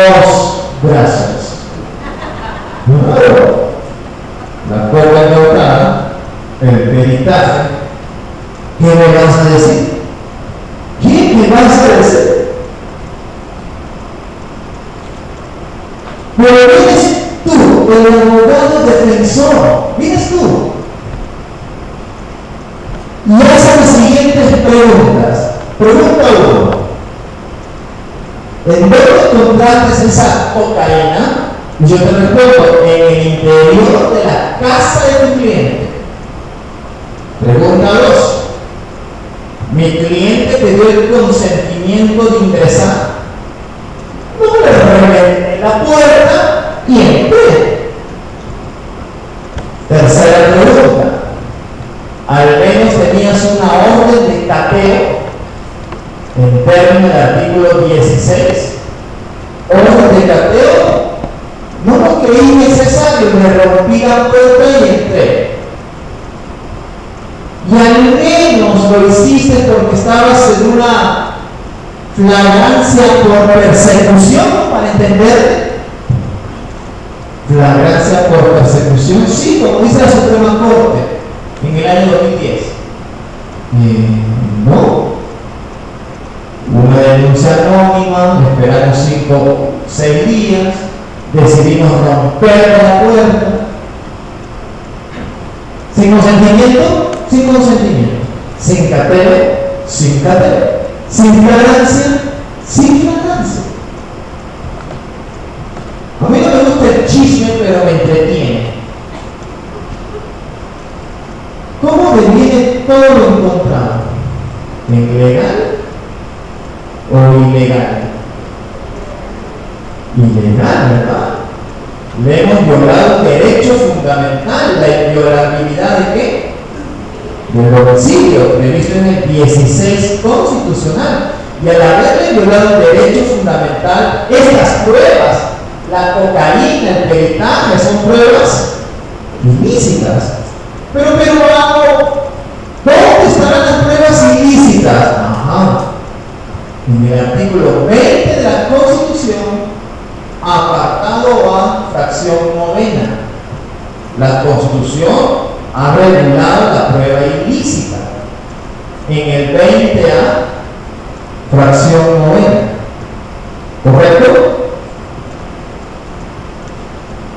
brazos? No. La coca anotada, el peritaje. ¿Qué me vas a decir? ¿Qué me vas a decir? Pero vienes tú, el abogado defensor, vienes tú y haces las siguientes preguntas. Pregunta 1: ¿en dónde encontraste esa cocaína? Y yo te respondo: en el interior de la casa de tu cliente. Pregunta 2: ¿mi cliente te dio el consentimiento de ingresar? No le reventé la puerta y entré. Tercera pregunta: al menos tenías una orden de cateo en términos del artículo 16. Orden de cateo. No lo creí necesario, me rompí la puerta y entré. Y al menos lo hiciste porque estabas en una flagrancia por persecución, para entender. Flagrancia por persecución, sí, como dice la Suprema Corte en el año 2010. No. Una denuncia anónima, esperamos 5 o 6 días, decidimos romper la puerta Sin consentimiento, sin consentimiento. Sin cateo, sin cateo. Sin flagrancia, sin flagrancia. A mí no me gusta el chisme, pero me entretiene. ¿Cómo deviene todo lo encontrado? ¿En legal o ilegal? Ilegal, ¿verdad? Le hemos violado un derecho fundamental, la inviolabilidad ¿de qué? Del domicilio, previsto en el 16 constitucional. Y al haberle violado un derecho fundamental, estas pruebas, la cocaína, el peritaje, son pruebas ilícitas. Pero ¿dónde estarán las pruebas ilícitas? Ajá. En el artículo 20 de la Constitución, apartado A, fracción 9. La Constitución ha regulado la prueba ilícita. En el 20A, fracción 9. ¿Correcto?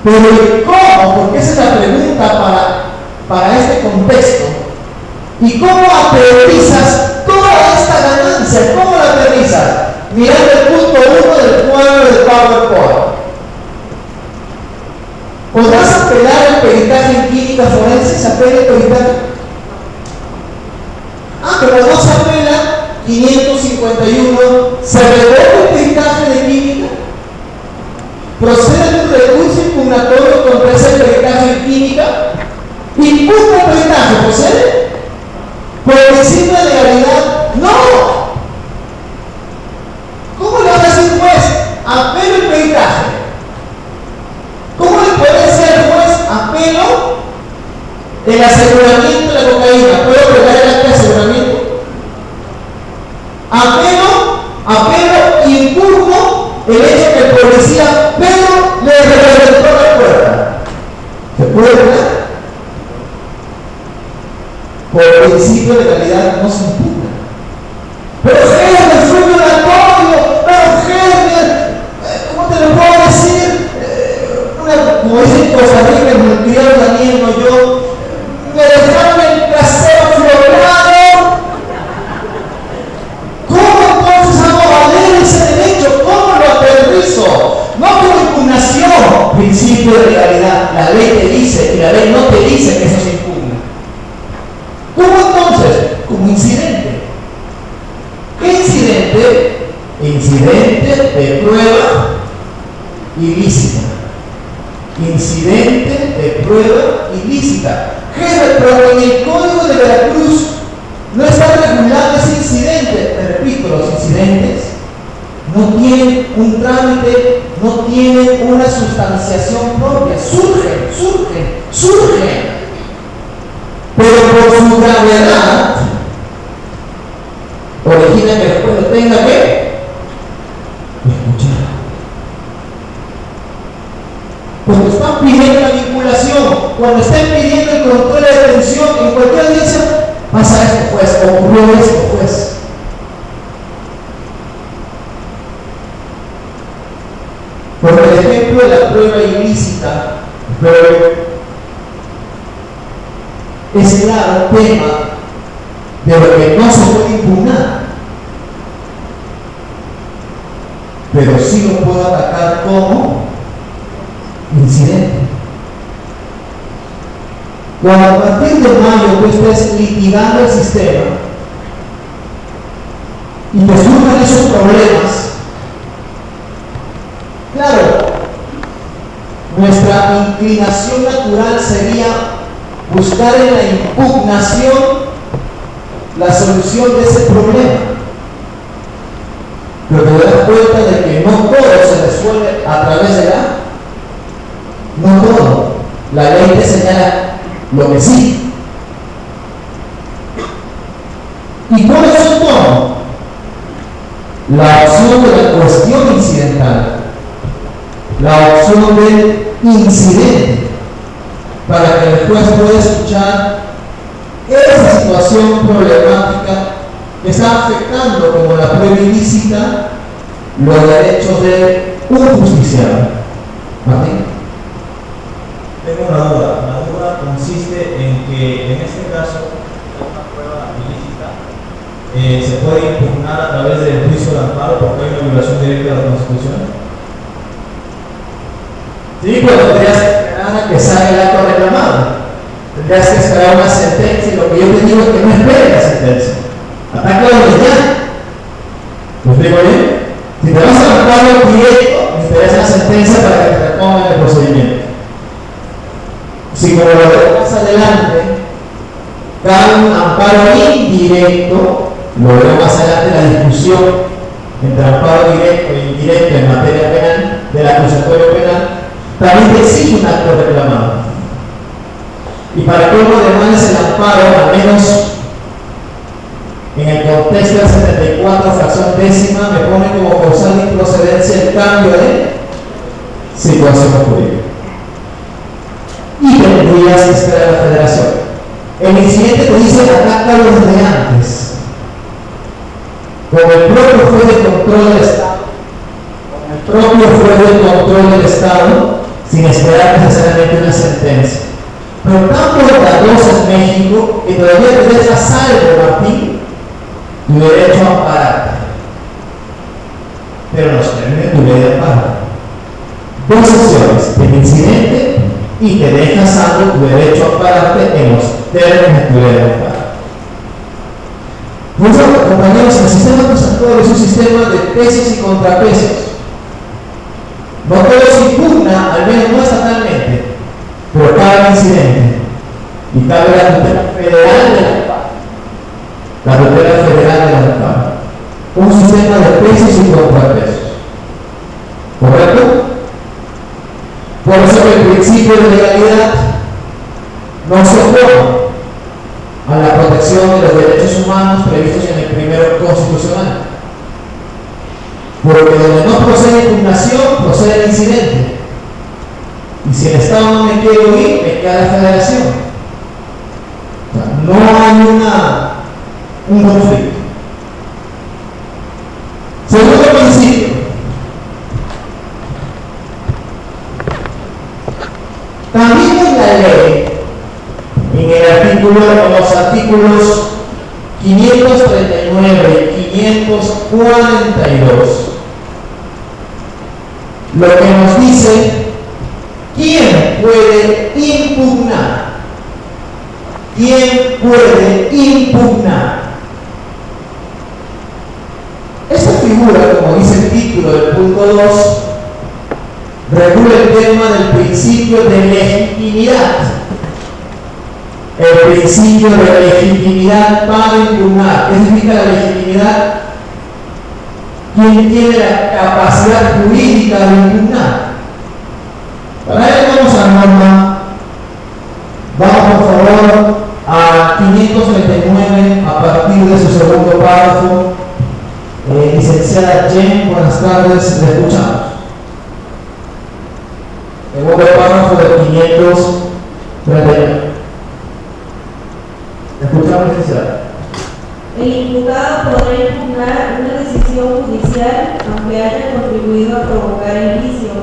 Pero ¿y cómo? Porque esa es la pregunta para este contexto. ¿Y cómo aterrizas toda esta ganancia? ¿Cómo la aterrizas? Mirando el punto 1 del cuadro de PowerPoint. ¿Podrás apelar el peritaje en química forense? ¿Se apela el peritaje? Pero no se apela 551. ¿Se revoca el peritaje de química? ¿Procede un recurso impugnatorio contra ese peritaje en química? ¿Impugna el peritaje? ¿Procede? ¿Por principio de legalidad? ¡No! ¿Cómo le va a decir juez? Apelo el peritaje. ¿Cómo le puede decir al juez? Apelo el aseguramiento de la cocaína. ¿Puedo apelar el acta de aseguramiento? Apelo, impugno el hecho que el policía pero le reventó la puerta. ¿Se puede apelar? Por principio de legalidad no se impugna. Pero jefe, fue violatorio, pero jefe, ¿cómo te lo puedo decir? Como dicen Costa Rica, me criaron Daniel, no yo, me dejaron el trasero flotado. ¿Cómo entonces hago valer ese derecho? ¿Cómo lo aterrizo? No como impugnación, principio de legalidad. La ley te dice y la ley no te dice que eso se impugna. ¿Cómo entonces? Como incidente. ¿Qué incidente? Incidente de prueba ilícita. Incidente de prueba ilícita. Jefe, pero en el Código de Veracruz no está regulado ese incidente. Te repito, los incidentes no tienen un trámite, no tienen una sustanciación propia. Surgen. Pero por su gravedad origina que el juez tenga que escuchar. Cuando están pidiendo la vinculación, cuando estén pidiendo el control de detención, en cualquier audiencia pasa esto, juez, ocurrió esto, juez. Por el ejemplo de la prueba ilícita, es claro el tema de lo que no se puede impugnar, pero sí lo puedo atacar como incidente. Cuando a partir de mayo tú estés litigando el sistema y te surjan esos problemas, claro, nuestra inclinación natural sería buscar en la impugnación la solución de ese problema. Pero te das cuenta de que no todo se resuelve a través de no todo. La ley te señala lo que sí. ¿Y cuáles son todos? La opción de la cuestión incidental, la opción del incidente, para que el juez pueda escuchar esa situación problemática que está afectando como la prueba ilícita los derechos de un justiciable. ¿Martín? Tengo una duda consiste en que, en este caso, una prueba ilícita se puede impugnar a través del juicio de amparo porque hay una violación directa de la Constitución. Sí, pues tendrías que esperar a que salga el acto reclamado. Tendrías que esperar una sentencia, y lo que yo te digo es que no esperes la sentencia. Ataca lo que ya. ¿Me explico bien? Si te vas a amparo directo, esperas la sentencia para que te repongan el procedimiento. Si como lo veo más adelante, cabe un amparo indirecto, lo veo más adelante la discusión entre amparo directo e indirecto en materia penal, del acusatorio penal, también te exige un acto reclamado. Y para que uno demande el amparo, al menos en el contexto del 74, fracción décima, me pone como causal de improcedencia el cambio de situación jurídica. Y tendrías que esperar a la federación. El incidente te dice atácalo desde antes. Con el propio juez de control del Estado, sin esperar necesariamente una sentencia. Pero tan bondadoso es México que todavía te deja salvo, Martín, tu derecho a ampararte. Pero nos permite tu ley de amparo. Dos opciones: el incidente y te deja salvo tu derecho a ampararte en los términos de tu ley de amparo. Por eso, compañeros, el sistema acusatorio es un sistema de pesos y contrapesos. No todo se impugna, al menos no estatalmente, pero cabe el incidente y cabe la tutela federal del amparo. La tutela federal del amparo. Un sistema de pesos y contrapesos. ¿Correcto? Por eso que el principio de legalidad no se opone a la protección de los derechos humanos previstos en el primero constitucional. Porque donde no procede impugnación, procede el incidente. Y si el Estado no me quiere oír, me queda la federación. O sea, no hay un conflicto. Segundo principio. También en la ley, en los artículos 539 y 542, lo que nos dice quién puede impugnar. ¿Quién puede impugnar? Esta figura, como dice el título del punto 2, regula el tema del principio de legitimidad. El principio de legitimidad para impugnar. ¿Qué significa la legitimidad? ¿Quién tiene la capacidad jurídica de impugnar? Para ello vamos a la norma. Vamos por favor a 539 a partir de su segundo párrafo. Licenciada Jen, buenas tardes, le escuchamos. Segundo párrafo de 539. Le escuchamos, licenciada. El imputado podrá impugnar una decisión judicial aunque haya contribuido a provocar el vicio,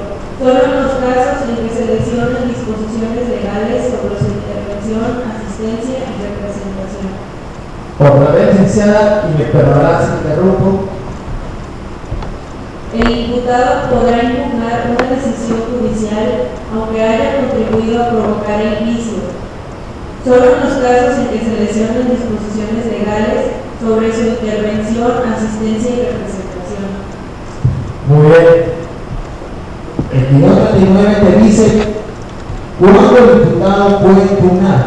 solo en los casos en que se lesionen disposiciones legales sobre su intervención, asistencia y representación. Otra vez, licenciada, y me perdonará si interrumpo. El imputado podrá impugnar una decisión judicial aunque haya contribuido a provocar el vicio, solo en los casos en que se lesionen disposiciones legales sobre su intervención, asistencia y representación. Muy bien. El 539 te dice cuándo el imputado puede impugnar.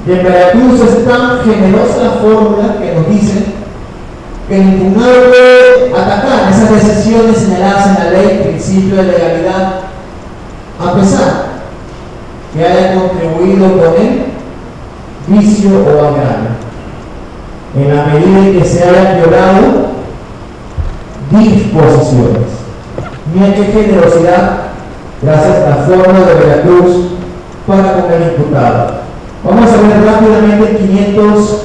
Y en Veracruz es tan generosa la fórmula que nos dice que el impugnado puede atacar esas decisiones señaladas en la ley, principio de legalidad, a pesar que haya contribuido con el vicio o agravio, en la medida en que se hayan violado disposiciones. Miren qué generosidad, gracias a la fórmula de Veracruz para con el imputado. Vamos a ver rápidamente el 542.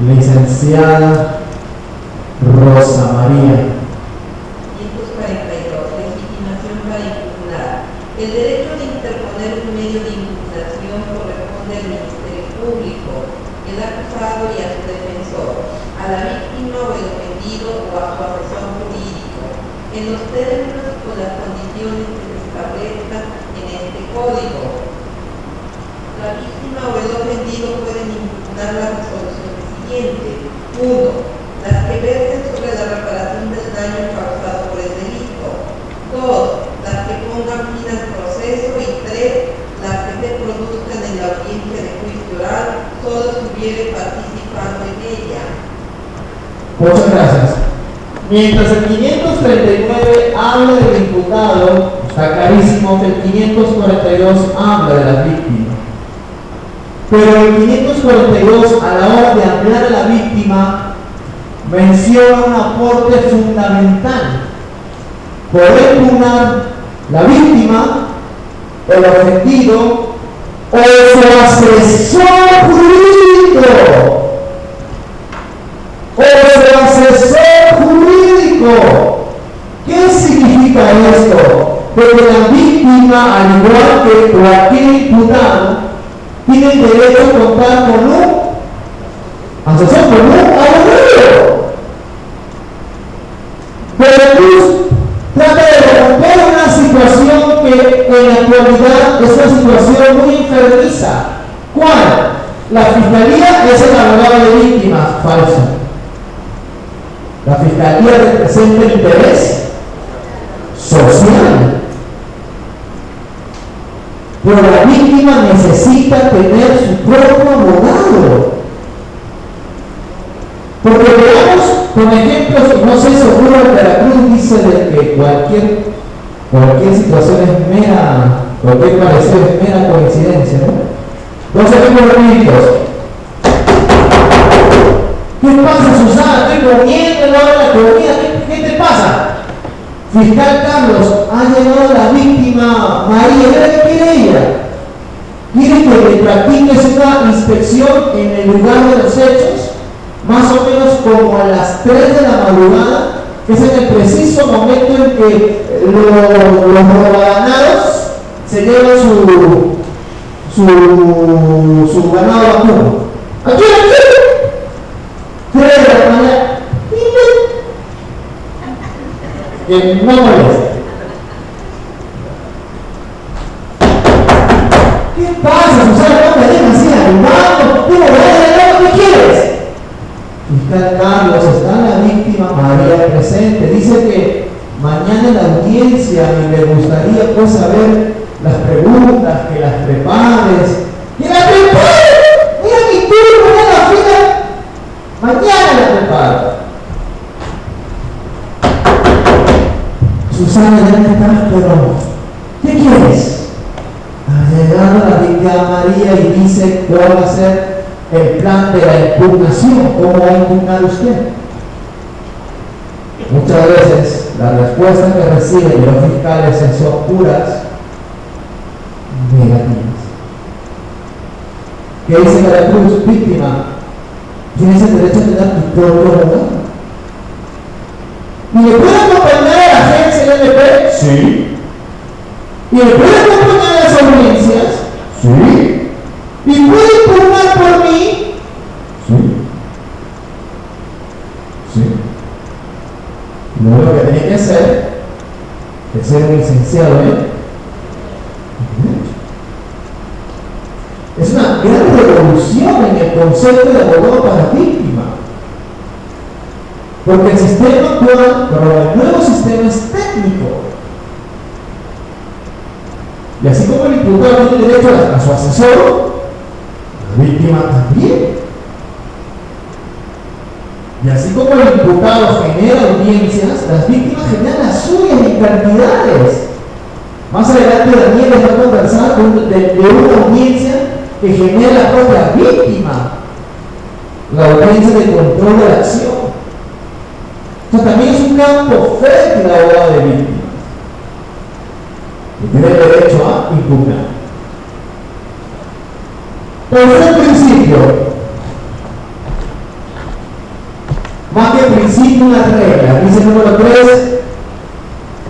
Licenciada Rosa María. 542. El derecho de interponer un medio de impugnación corresponde al Ministerio Público, el acusado y a su defensor, a la víctima o el ofendido o a su asesor jurídico, en los términos y con las condiciones que se establezcan en este código. La víctima o el ofendido pueden impugnar las resoluciones siguientes: 1. Las que versen sobre la reparación del daño causado por el delito; 2. Las que pongan fin al proceso; y 3. Las que se produzcan en la audiencia de juicio oral, solo si hubiere participado en ella. Muchas gracias. Mientras el 539 habla del imputado, está clarísimo que el 542 habla de la víctima. Pero el 542, a la hora de hablar a la víctima, menciona un aporte fundamental. Poder impugnar la víctima, el ofendido o su asesor jurídico. O su asesor jurídico. ¿Qué significa esto? Porque la víctima, al igual que cualquier imputado, tiene el derecho a contar con un asesor, con un abogado. Pero Cruz trata de romper una situación que en la actualidad es una situación muy enfermiza. ¿Cuál? La fiscalía es el abogado de víctimas. Falso. La fiscalía representa el interés social. Pero la víctima necesita tener su propio abogado. Porque veamos con ejemplos, no sé si ocurre en Veracruz, dice de que cualquier situación es mera, cualquier parecer es mera coincidencia, ¿no? Dos ejemplos rapiditos. ¿Qué pasa, Susana? Estoy comiendo en la hora de la comida. ¿Qué te pasa? Fiscal Carlos, ha llegado la víctima María. ¿Qué quiere ella? Quiere que le practiques una inspección en el lugar de los hechos, más o menos como a las 3 de la madrugada, que es en el preciso momento en que los robanados se llevan su ganado vacuno. ¿Aquí? 3 de la mañana. Que no moleste. ¿Qué pasa, Susana? No me dejas así animando. ¿Qué quieres? Fiscal Carlos, está la víctima María presente. Dice que mañana en la audiencia le gustaría pues saber las preguntas, que las prepares. ¡Que las prepares! ¡Mira mi turno en la fila! Mañana la preparo. Susana, ya me estás, pero ¿qué quieres? Ha llegado la víctima María y dice cuál va a ser el plan de la impugnación. ¿Cómo va a impugnar usted? Muchas veces las respuestas que reciben los fiscales son puras negativas. ¿Qué dice Veracruz? Víctima, tienes el derecho a tener tu propio abogado. ¿Y le puede acompañar a la agencia LNP? Sí. ¿Y le puede acompañar a las audiencias? Sí. ¿Y puede impugnar por mí? Sí. Sí. Lo único que tiene que hacer es ser un licenciado en Derecho. Es una gran revolución en el concepto de abogado para víctima. Porque el sistema actual, pero el nuevo sistema es técnico. Y así como el imputado tiene derecho a su asesor, la víctima también. Y así como el imputado genera audiencias, las víctimas generan las suyas en cantidades. Más adelante Daniel les va a conversar de una audiencia que genera la propia víctima, la audiencia de control de la acción. O sea, también es un campo fértil la abogado de víctima. Y tiene derecho a impugnar. Tercer principio. Más que principio, una regla. Dice número 3.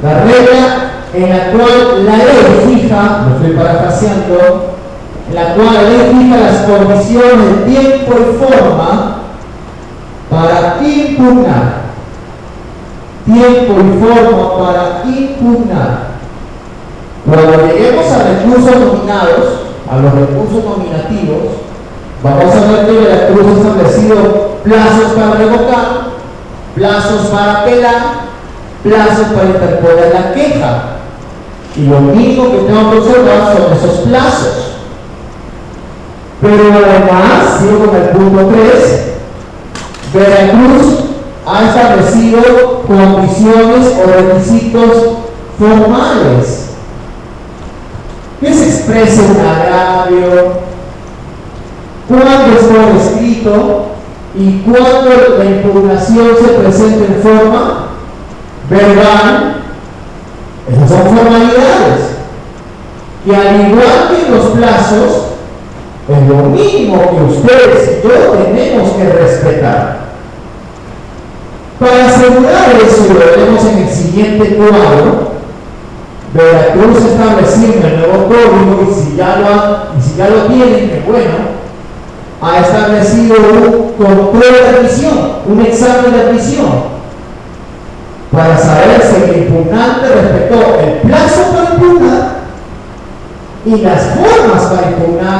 La regla en la cual la ley fija, lo estoy parafraseando, en la cual la ley fija las condiciones, tiempo y forma para impugnar. Tiempo y forma para impugnar. Cuando lleguemos a recursos nominados, a los recursos nominativos, vamos a ver que Veracruz ha establecido plazos para revocar, plazos para apelar, plazos para interponer la queja. Y lo mínimo que tengo que observar son esos plazos. Pero además, sigo con el punto 3, Veracruz ha establecido condiciones o requisitos formales. Que se exprese un agravio, cuándo es por escrito y cuándo la impugnación se presenta en forma verbal. Esas son formalidades que, al igual que en los plazos, es lo mínimo que ustedes y yo tenemos que respetar. Para asegurar eso, y lo veremos en el siguiente cuadro, Veracruz establecido en el nuevo código, y si ya lo tienen, que bueno, ha establecido un control de admisión, un examen de admisión, para saber si el impugnante respetó el plazo para impugnar y las formas para impugnar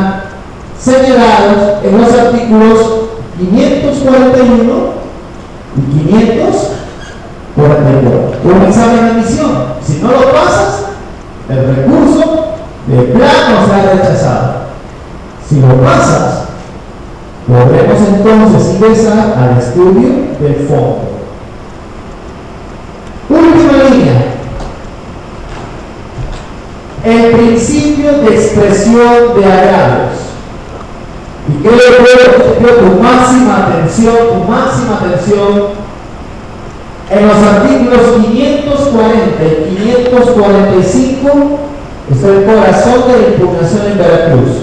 señalados en los artículos 541 y 544. Un examen de admisión. Si no lo pasas, el recurso de plano será rechazado. Si lo pasas, podremos entonces ingresar al estudio del fondo. Última línea. El principio de expresión de agravios. Y quiero tu máxima atención, en los artículos 540 y 545 está el corazón de la impugnación en Veracruz.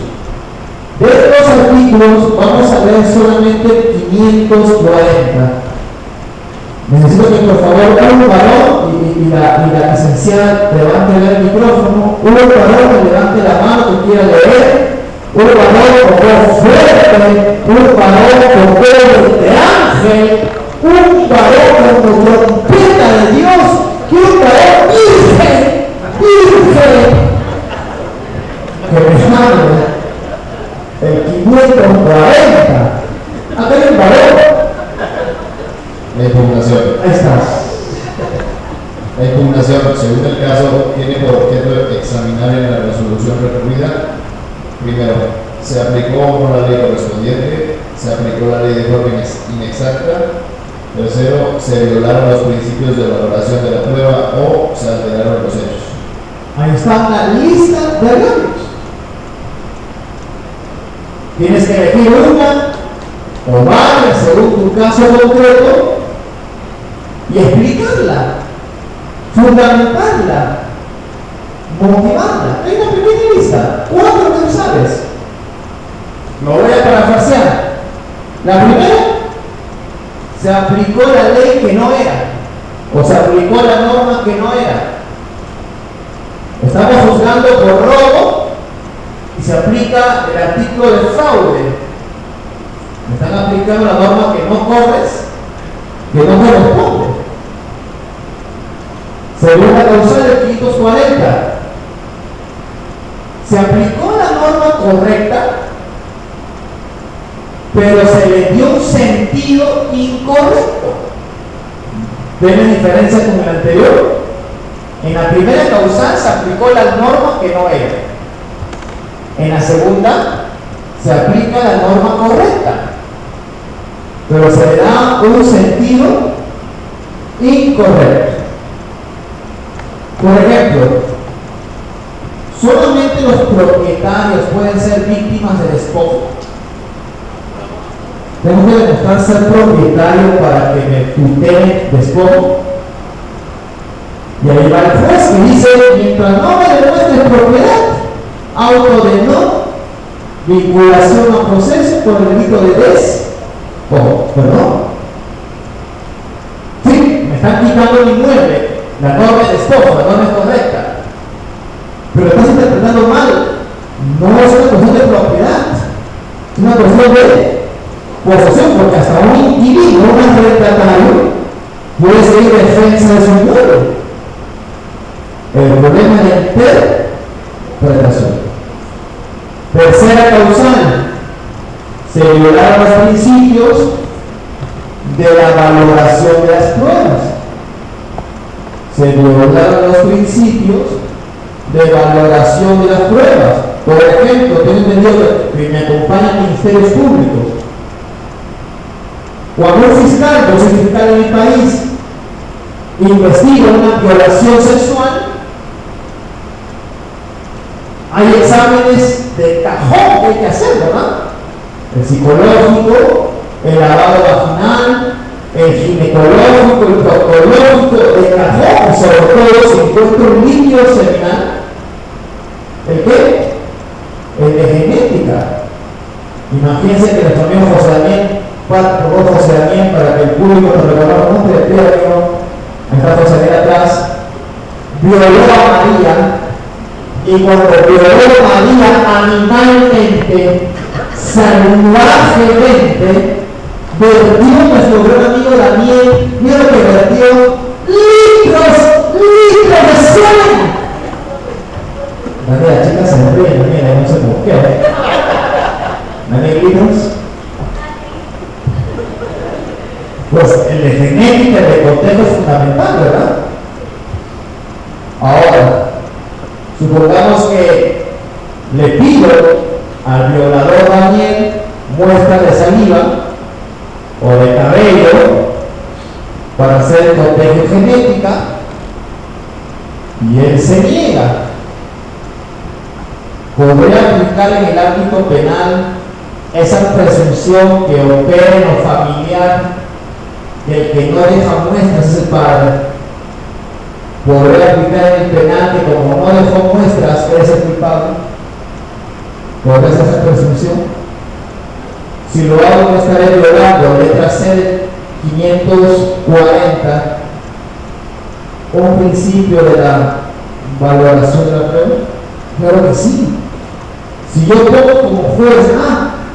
De estos artículos vamos a ver solamente 540. Necesito que por favor un varón y la licenciada levante el micrófono, un varón que levante la mano que quiera leer, un varón con voz fuerte, un varón con voz de ángel, un varón con trompeta de Dios, y un varón virgen, que me hable el 540. Acá hay un varón. La impugnación. Ahí está. La impugnación, según el caso, tiene por objeto examinar en la resolución recurrida. Primero, se aplicó o no la ley correspondiente, se aplicó la ley de forma inexacta. Tercero, se violaron los principios de valoración de la prueba o se alteraron los hechos. Ahí está la lista de agravios. Tienes que elegir una o varias según tu caso concreto y explicarla, fundamentarla, motivarla. Hay una pequeña lista, 4 causales. Lo voy a parafrasear. La primera, se aplicó la ley que no era, o se aplicó la norma que no era. Estamos juzgando por robo y se aplica el artículo de fraude. Me están aplicando la norma que no corresponde. Segunda causal del 540. Se aplicó la norma correcta, pero se le dio un sentido incorrecto. ¿Ven la diferencia con el anterior? En la primera causal se aplicó la norma que no era. En la segunda se aplica la norma correcta, pero se le da un sentido incorrecto. Por ejemplo, solamente los propietarios pueden ser víctimas del despojo. Tengo que demostrar ser propietario para que me tutele despojo. Y ahí va el juez que dice, mientras no me demuestre propiedad, auto de no vinculación a proceso por el delito de despojo. Perdón. Sí, me están quitando el inmueble. La norma de despojo, la norma es correcta. interpretando mal. No es una cuestión de propiedad, es una cuestión de posesión, porque hasta un individuo, un arrendatario, puede ser defensa de su inmueble. El problema es la interpretación. Tercera causal, se violaron los principios de la valoración de las pruebas. Se violaron los principios de valoración de las pruebas. Por ejemplo, tengo entendido que me acompañan ministerios públicos. Cuando un fiscal, yo soy fiscal en mi país, investiga una violación sexual, hay exámenes de cajón que hay que hacer, ¿verdad? El psicológico, el lavado vaginal, el ginecológico, el proctológico, de cajón, y sobre todo si encuentro un líquido seminal, ¿el qué? El de genética. Imagínense que nuestro amigo José Daniel, para que el público nos reconozca un testimonio, está José Daniel atrás, violó a María, y cuando violó a María animalmente, salvajemente, vertió nuestro gran amigo Daniel, mira lo que vertió, litros de semen. Daniel, la chica se ríe, Daniel, no sé por qué. Daniel, litros. Pues el de genética, el de contexto es fundamental, ¿verdad? Ahora, supongamos que le pido al violador Daniel muestra de saliva o de cabello para hacer el contexto genética y él se niega. ¿Podría aplicar en el ámbito penal esa presunción que opera en lo familiar que el que no deja muestras es el padre? ¿Podría aplicar en el penal que como no dejó muestras eres el culpable? ¿Podría ser esa presunción? Si lo hago no estaré violando letra C 540 un principio de la valoración de la prueba. Claro que sí. Si yo pongo como juez,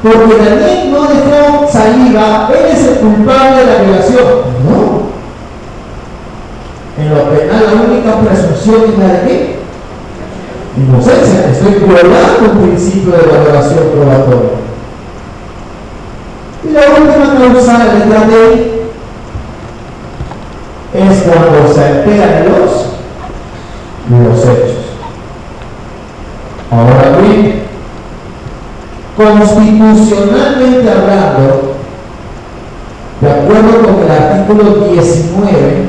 porque Daniel no dejó saliva, él es el culpable de la violación. No. En lo penal la única presunción es la de qué? Inocencia. Estoy violando un principio de valoración probatoria. Y la última causa, la letra D, es cuando se alteran los hechos. Ahora bien, constitucionalmente hablando, de acuerdo con el artículo 19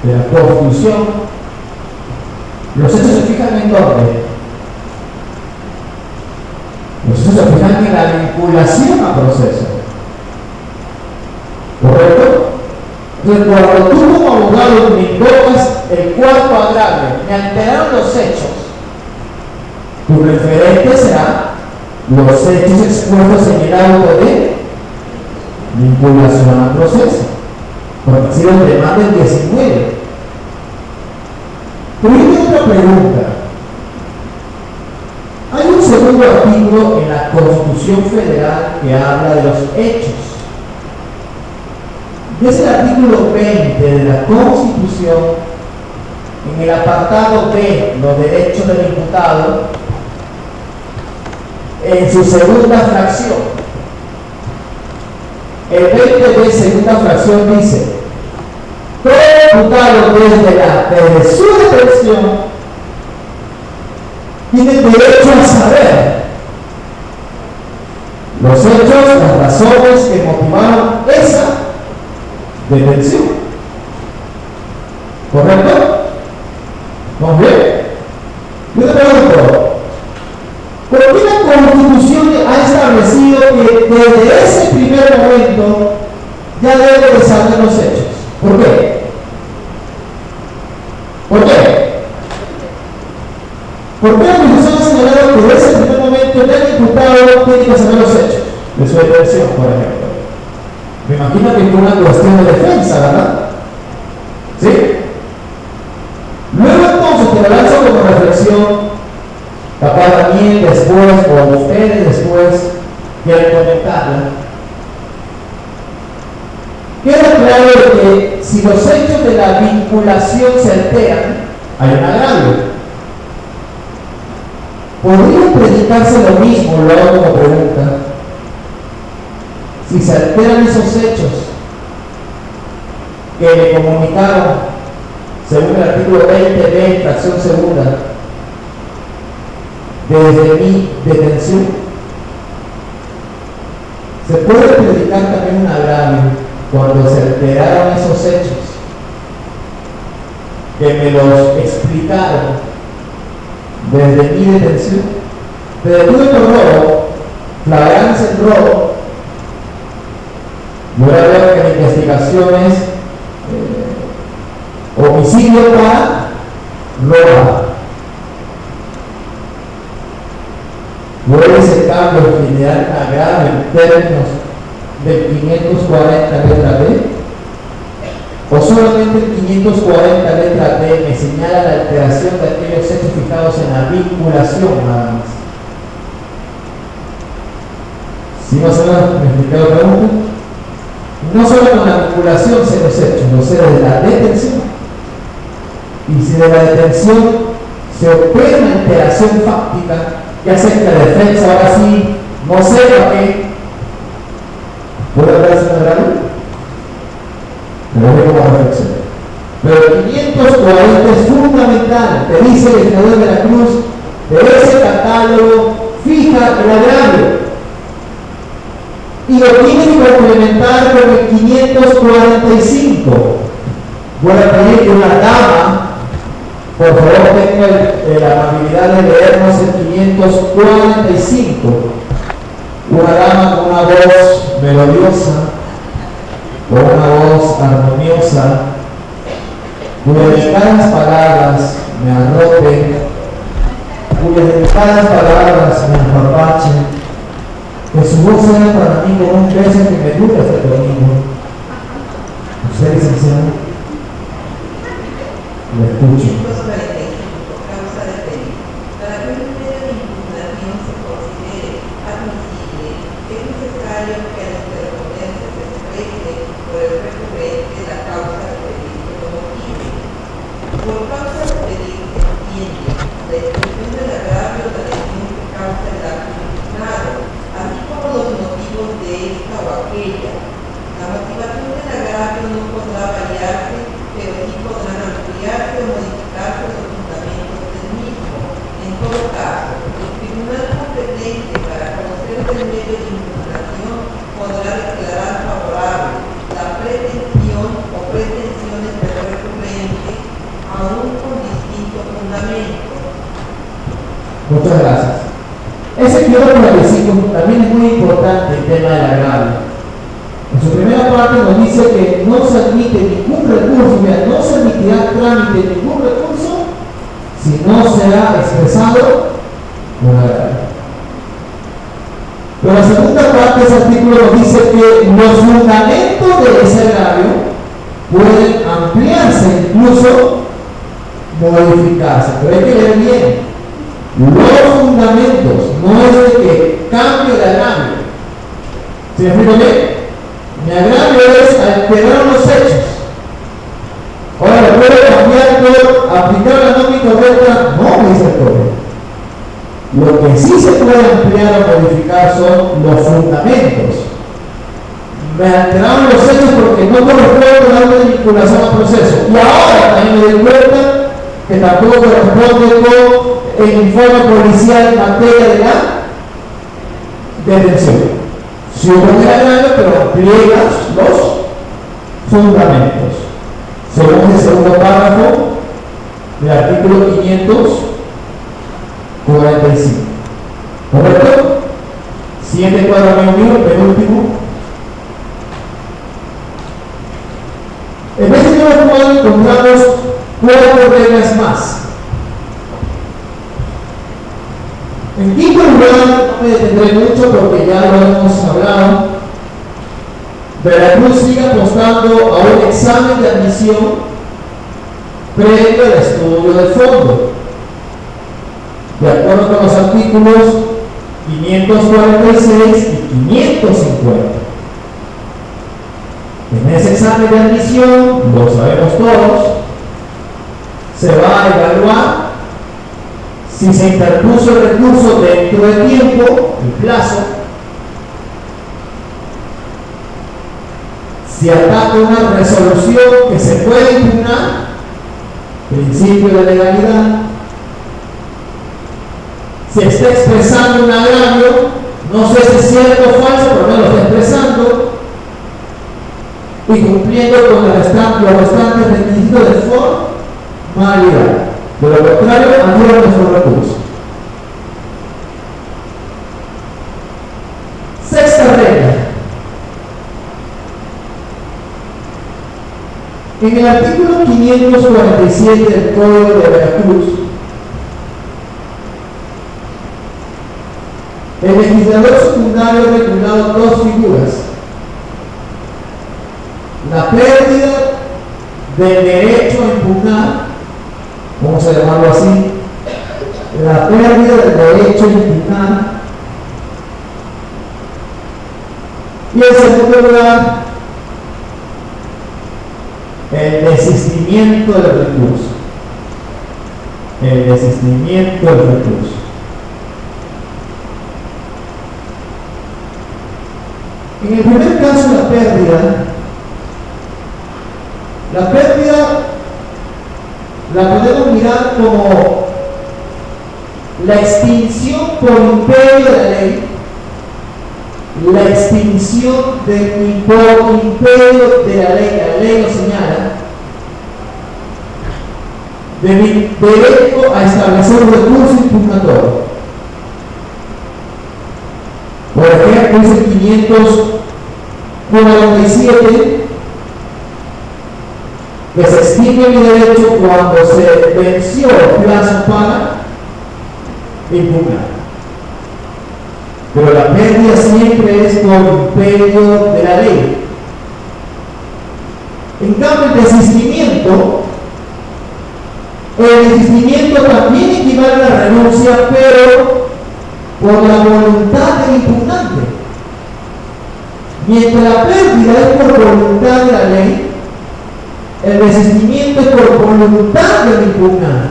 de la Constitución, los hechos se fijan en dónde. Los hechos se fijan en la vinculación a proceso. ¿Correcto? Entonces, cuando tú como abogado me invocas el cuarto agravio, me alteraron los hechos, tu referente será los hechos expuestos en el auto de vinculación al proceso, porque ha sido el tema del 19. Pero hay otra pregunta. Hay un segundo artículo en la Constitución Federal que habla de los hechos. Y es el artículo 20 de la Constitución, en el apartado B, los derechos del imputado, en su segunda fracción. El 20 de segunda fracción dice: todo imputado desde su detención tiene derecho a saber los hechos, las razones que motivaron esa detención. ¿Correcto? ¿Vamos bien? Yo te pregunto, ¿por qué la Constitución ha establecido que desde ese primer momento ya debe de saber los hechos? ¿Por qué? ¿Por qué? ¿Por qué la Constitución ha señalado que desde ese primer momento ya el imputado tiene que saber los hechos de su detención, por ejemplo? Me imagino que es una cuestión de defensa, ¿verdad? ¿Sí? Luego entonces te lanzo como reflexión después o ustedes después quieran comentarla, queda claro de que si los hechos de la vinculación se alteran, hay un agravio. ¿Podría predicarse lo mismo? Lo hago como pregunta. Si se alteran esos hechos que le comunicaron, según el artículo 20b, fracción segunda, desde mi detención, se puede predicar también un agravio cuando se alteraron esos hechos que me los explicaron desde mi detención. Me detuve por robo, flagrancia en robo. Yo ahora veo que la investigación es homicidio para robar. ¿Puede ese cambio generar agravio en términos del 540 letra B? ¿O solamente el 540 letra B me señala la alteración de aquellos hechos fijados en la vinculación nada más? ¿Sí más o menos me expliqué la pregunta? No solo con la vinculación sé los hechos, lo sé desde la detención. Y si de la detención se opera una alteración fáctica, ya sé que la defensa ahora sí no sepa qué, ¿puede hablarse de agravio? Pero no como reflexión. Pero el 540 es fundamental, te dice el legislador de la Cruz, de ese catálogo fija el agravio. Y lo tiene que complementar con el 545. Voy a pedir que una dama, por favor, tenga la amabilidad de leernos el 545. Una dama con una voz melodiosa, con una voz armoniosa, cuyas delicadas palabras me arropen, cuyas delicadas palabras me apapachen, que su voz sea para mí como un beso que me dure hasta el domingo. ¿Usted, licenciado? Le escucho. 145, causa de delito. Para que un medio de impugnación se considere admisible, es necesario que al interponerse se exprese por el recurrente la causa de delito como motivo. Por causa de delito se entiende la expresión del agravio o la lesión que causa el acto impugnado, así como los motivos de esta o aquella. La motivación del agravio no podrá variarse, pero sí podrán ampliarse o modificarse los fundamentos del mismo. En todo caso, el tribunal competente para conocer el medio de impugnación podrá declarar favorable la pretensión o pretensiones del recurrente, aún con distinto fundamento. Muchas gracias. Ese 545 también es muy importante el tema del agravio. En su primera parte nos dice que no se admite ningún recurso, mira, no se admitirá trámite ningún recurso si no será expresado con agravio. Pero la segunda parte de ese artículo nos dice que los fundamentos de ese agravio pueden ampliarse, incluso modificarse. Pero hay que leer bien. Los fundamentos, no es de que cambie de agravio. ¿Sí me explico bien? Mi agravio es alterar los hechos. Ahora, ¿lo puedo cambiar por aplicar la norma incorrecta? No, me dice el código. Lo que sí se puede ampliar o modificar son los fundamentos. Me alteraron los hechos porque no corresponde darle vinculación al proceso. Y ahora también me doy cuenta que tampoco corresponde con el informe policial en materia de la detención. Si hubo un agravio, pero amplía los fundamentos. Según el segundo párrafo del artículo 545. ¿Correcto? Siguiente cuadro mío, penúltimo. En este nuevo cuadro encontramos 4 reglas más. En quinto lugar, no me detendré mucho porque ya lo hemos hablado. Veracruz sigue apostando a un examen de admisión previo al estudio de fondo. De acuerdo con los artículos 546 y 550. En ese examen de admisión, lo sabemos todos, se va a evaluar si se interpuso el recurso dentro de tiempo, el plazo, si ataca una resolución que se puede impugnar, principio de legalidad, si está expresando un agravio, no sé si es cierto o falso, pero no lo está expresando, y cumpliendo con los restantes requisitos de formalidad. De lo contrario, anula nuestro recurso. Sexta regla. En el artículo 547 del Código de Veracruz, el legislador secundario ha regulado dos figuras: la pérdida del derecho a impugnar, vamos a llamarlo así, la pérdida del derecho a impugnar, y en segundo lugar, el desistimiento del recurso. El desistimiento del recurso. En el primer caso, la pérdida la podemos mirar como la extinción por imperio de la ley, la extinción por imperio de la ley lo señala, de mi derecho a establecer un recurso impugnatorio. Por ejemplo, dice 547 que se extingue mi derecho cuando se venció el plazo para impugnar. Pero la pérdida siempre es por imperio de la ley. En cambio, el desistimiento también equivale a la renuncia, pero por la voluntad del impugnante. Mientras la pérdida es por voluntad de la ley, el desistimiento es por voluntad del impugnante,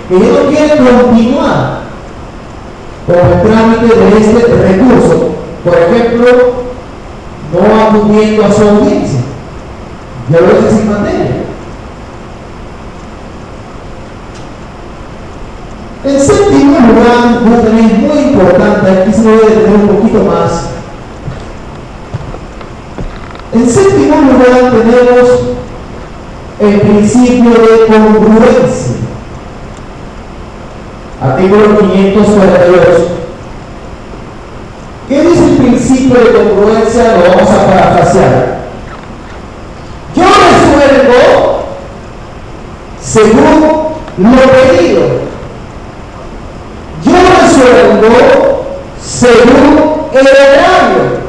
que ya no quiere continuar con el trámite de este recurso. Por ejemplo, no acudiendo a su audiencia, ya lo dice sin materia. En séptimo lugar, es muy importante, aquí se me voy a detener un poquito más. En séptimo lugar tenemos el principio de congruencia. Artículo 542. ¿Qué dice el principio de congruencia? Lo vamos a parafrasear. Yo resuelvo según lo pedido. Yo resuelvo según el horario.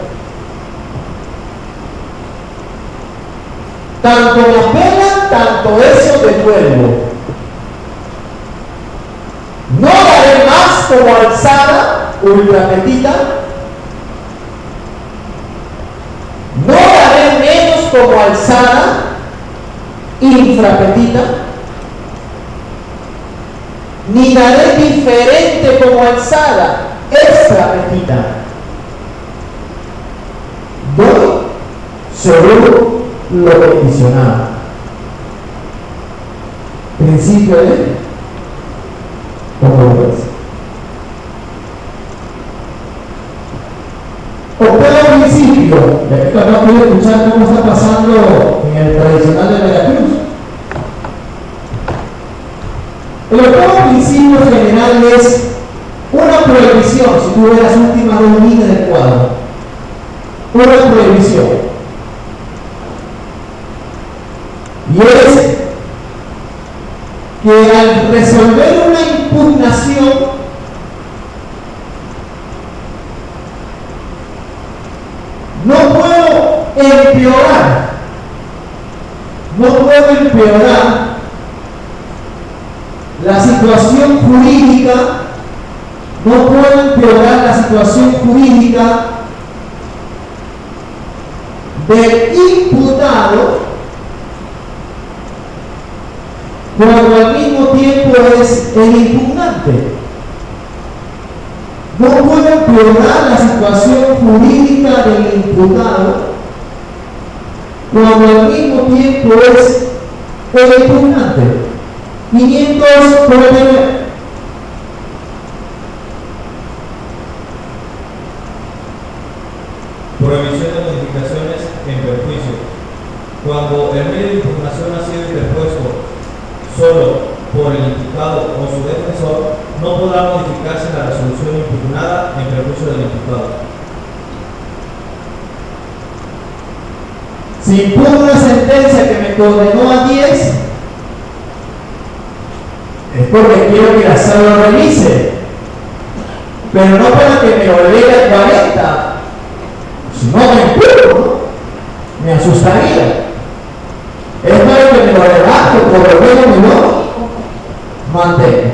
Tanto me apena, tanto eso devuelvo. No daré más como alzada, ultra petita. No daré menos como alzada, infrapetita. Ni daré diferente como alzada, extrapetita. Doy según lo condicionado. Principio de congruencia. Octavo principio, y aquí acá puede escuchar cómo está pasando en el tradicional de Veracruz. El octavo principio general es una prohibición, si tú ves las últimas dos líneas del cuadro, una prohibición. Y es que al resolver una impugnación, no puedo empeorar la situación jurídica no puede empeorar la situación jurídica del imputado cuando al mismo tiempo es el impugnante. No puede empeorar la situación jurídica del imputado cuando al mismo tiempo es el impugnante. 549. Prohibición de modificaciones en perjuicio. Cuando el medio de impugnación ha sido interpuesto solo por el imputado o su defensor, no podrá modificarse la resolución impugnada en perjuicio del imputado. Si impugno una sentencia que me condenó a 10, es porque quiero que la sala lo revise, pero no para que me lo lea el 40. Si no me impugno, me asustaría. Es para que me lo rebaje, por lo menos me lo mantenga.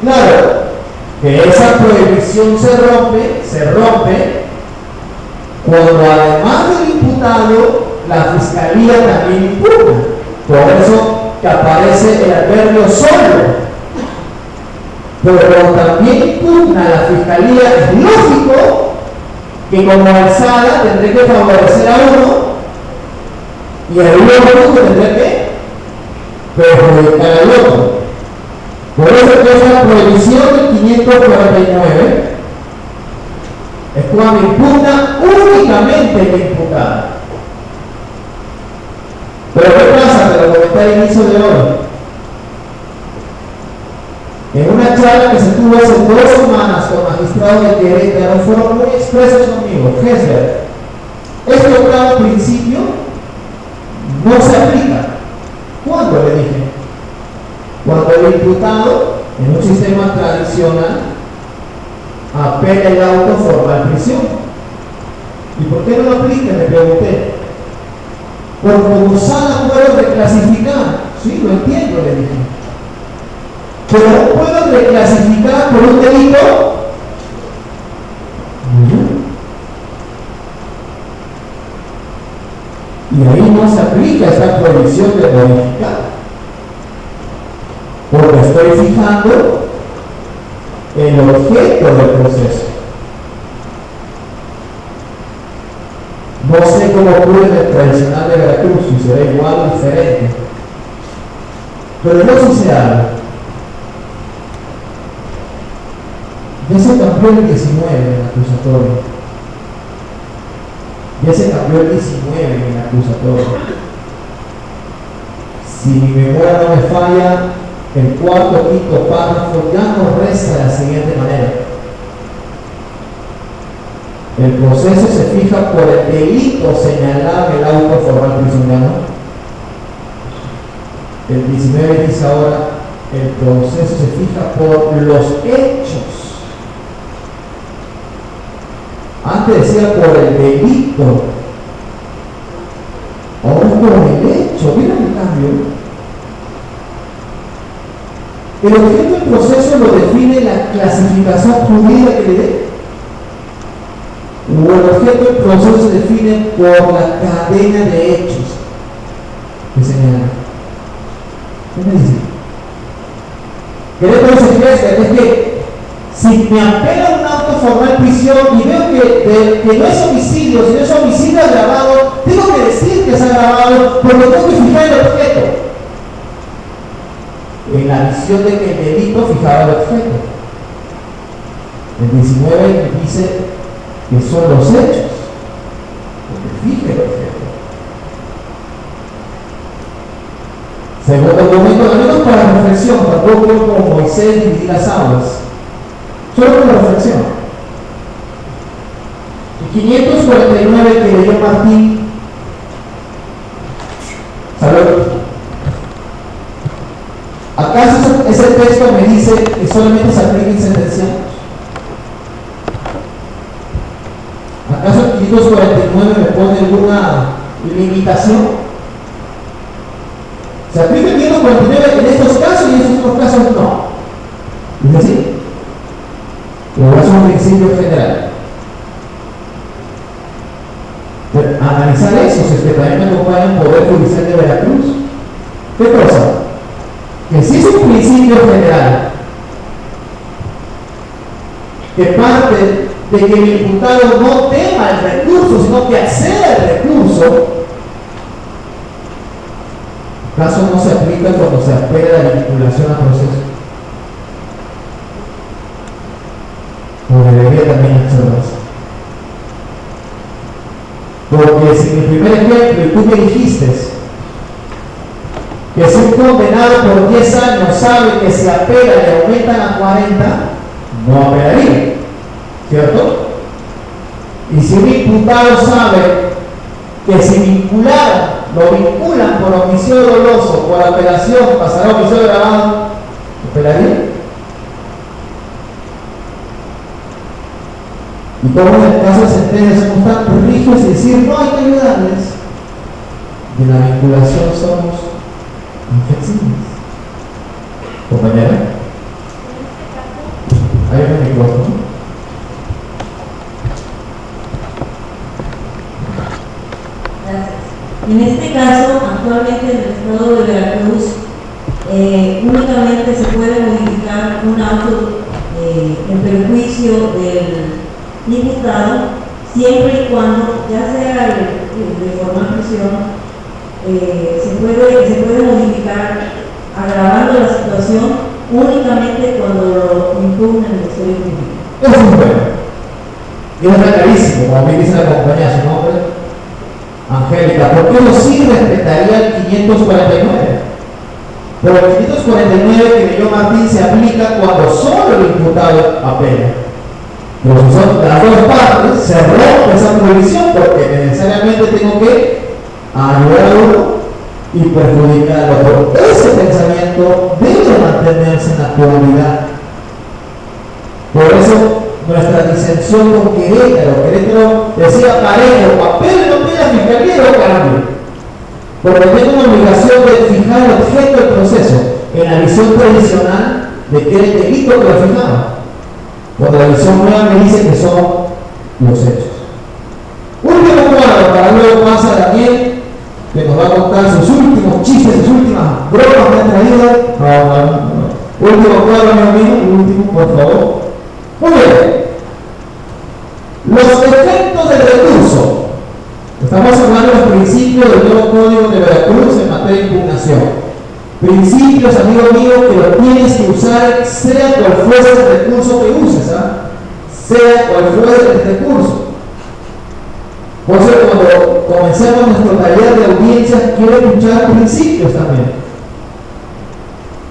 Claro, que esa prohibición se rompe cuando además del imputado, la fiscalía también impugna. Por eso que aparece el adverbio solo. Pero cuando también impugna la fiscalía, es lógico que como alzada tendré que favorecer a uno y el otro tendré que perjudicar al otro. Por eso que esa prohibición del 549 es cuando impugna únicamente el imputado. Pero ¿qué pasa? Te lo comenté al inicio de hoy. En una charla que se tuvo hace 2 semanas con magistrados de Querétaro, fueron muy expresos conmigo. Gessler, este octavo principio no se aplica. ¿Cuándo? Le dije. Cuando el imputado, en un sistema tradicional, apela el auto formal prisión. ¿Y por qué no lo aplica? Le pregunté. Porque como sala puedo reclasificar. Sí, lo entiendo, le dije. Pero no puedo reclasificar por un delito. Y ahí no se aplica esta prohibición de modificar. Porque estoy fijando el objeto del proceso. No sé cómo ocurre en el tradicional de Veracruz, si será igual o diferente. Pero yo sí sé algo. Ya se cambió el 19 en el acusatorio. Ya se cambió el 19 en el acusatorio. Si mi memoria no me falla, el cuarto o quinto párrafo ya nos resta de la siguiente manera. El proceso se fija por el delito señalado en el auto formal prisionero. El 19 dice ahora, el proceso se fija por los hechos. Antes decía por el delito. Ahora es por el hecho. Miren el cambio. El objeto del proceso lo define la clasificación jurídica que le dé. O el objeto del proceso se define por la cadena de hechos que señala. ¿Qué me dice? ¿Qué decir? Es que si me apela un auto formal prisión y veo que no es homicidio, si no es homicidio agravado, tengo que decir que es agravado porque tengo que fijar el objeto. En la visión de que el delito fijaba el objeto. El 19 dice que son los hechos, porque fija el objeto. Segundo argumento, al menos para reflexión, tampoco quiero como Moisés dividir las aguas. Solo una reflexión. El 549 que leyó Martín, salud. ¿Acaso ese texto me dice que solamente se aplica en sentenciados? ¿Acaso el 549 me pone alguna limitación? Se aplica el 549 en estos casos y en estos otros casos no. ¿Es así? Pero es un principio general. Pero analizar eso, si es que también me acompaña el Poder Judicial de Veracruz. ¿Qué cosa? Que si es un principio general que parte de que el imputado no tema el recurso, sino que acceda al recurso, el caso no se aplica cuando se apela la vinculación al proceso. O debería también observarse. Porque si en el primer ejemplo y tú me dijiste que si un condenado por 10 años sabe que si apela le aumentan a 40, no apelaría, ¿cierto? Y si un imputado sabe que si lo vinculan por homicidio doloso, por apelación, pasará a homicidio agravado, apelaría. Y como en el caso de sentencias somos tan rígidos y decir, no hay que ayudarles, de la vinculación somos inflexibles. Compañera, hay un micrófono. Gracias. En este caso, actualmente en el estado de Veracruz, únicamente se puede modificar un auto en perjuicio del imputado siempre y cuando, ya sea de formal prisión, se puede modificar agravando la situación únicamente cuando lo impugna el Ministerio Público. Eso es bueno. Y está clarísimo, como bien dice la compañía, su nombre, Angélica. ¿Por qué no sí respetaría el 549? Pero el 549 que leyó Martín se aplica cuando solo el imputado apela. Pero si son las dos partes, se rompe esa prohibición porque necesariamente tengo que ayudar a uno y perjudicar al otro. Ese pensamiento debe mantenerse en la actualidad. Por eso nuestra disensión con Querétaro decía parejo, papel no pida fiscalía o cambio. Porque tengo una obligación de fijar el objeto del proceso en la visión tradicional de que era el delito que lo fijaba. Cuando la visión nueva me dice que son los hechos. Último cuadro, para luego pasa Daniel, que nos va a contar sus últimos chistes, sus últimas bromas que han traído. Último cuadro, mi amigo, último, por favor. Muy bien. Los efectos del recurso. Estamos hablando de los principios del nuevo Código de Veracruz en materia de impugnación. Principios, amigo mío, que lo tienes que usar sea cual fuese el recurso que uses, sea cual fuese el recurso. Por eso cuando comencemos nuestro taller de audiencias quiero escuchar principios también.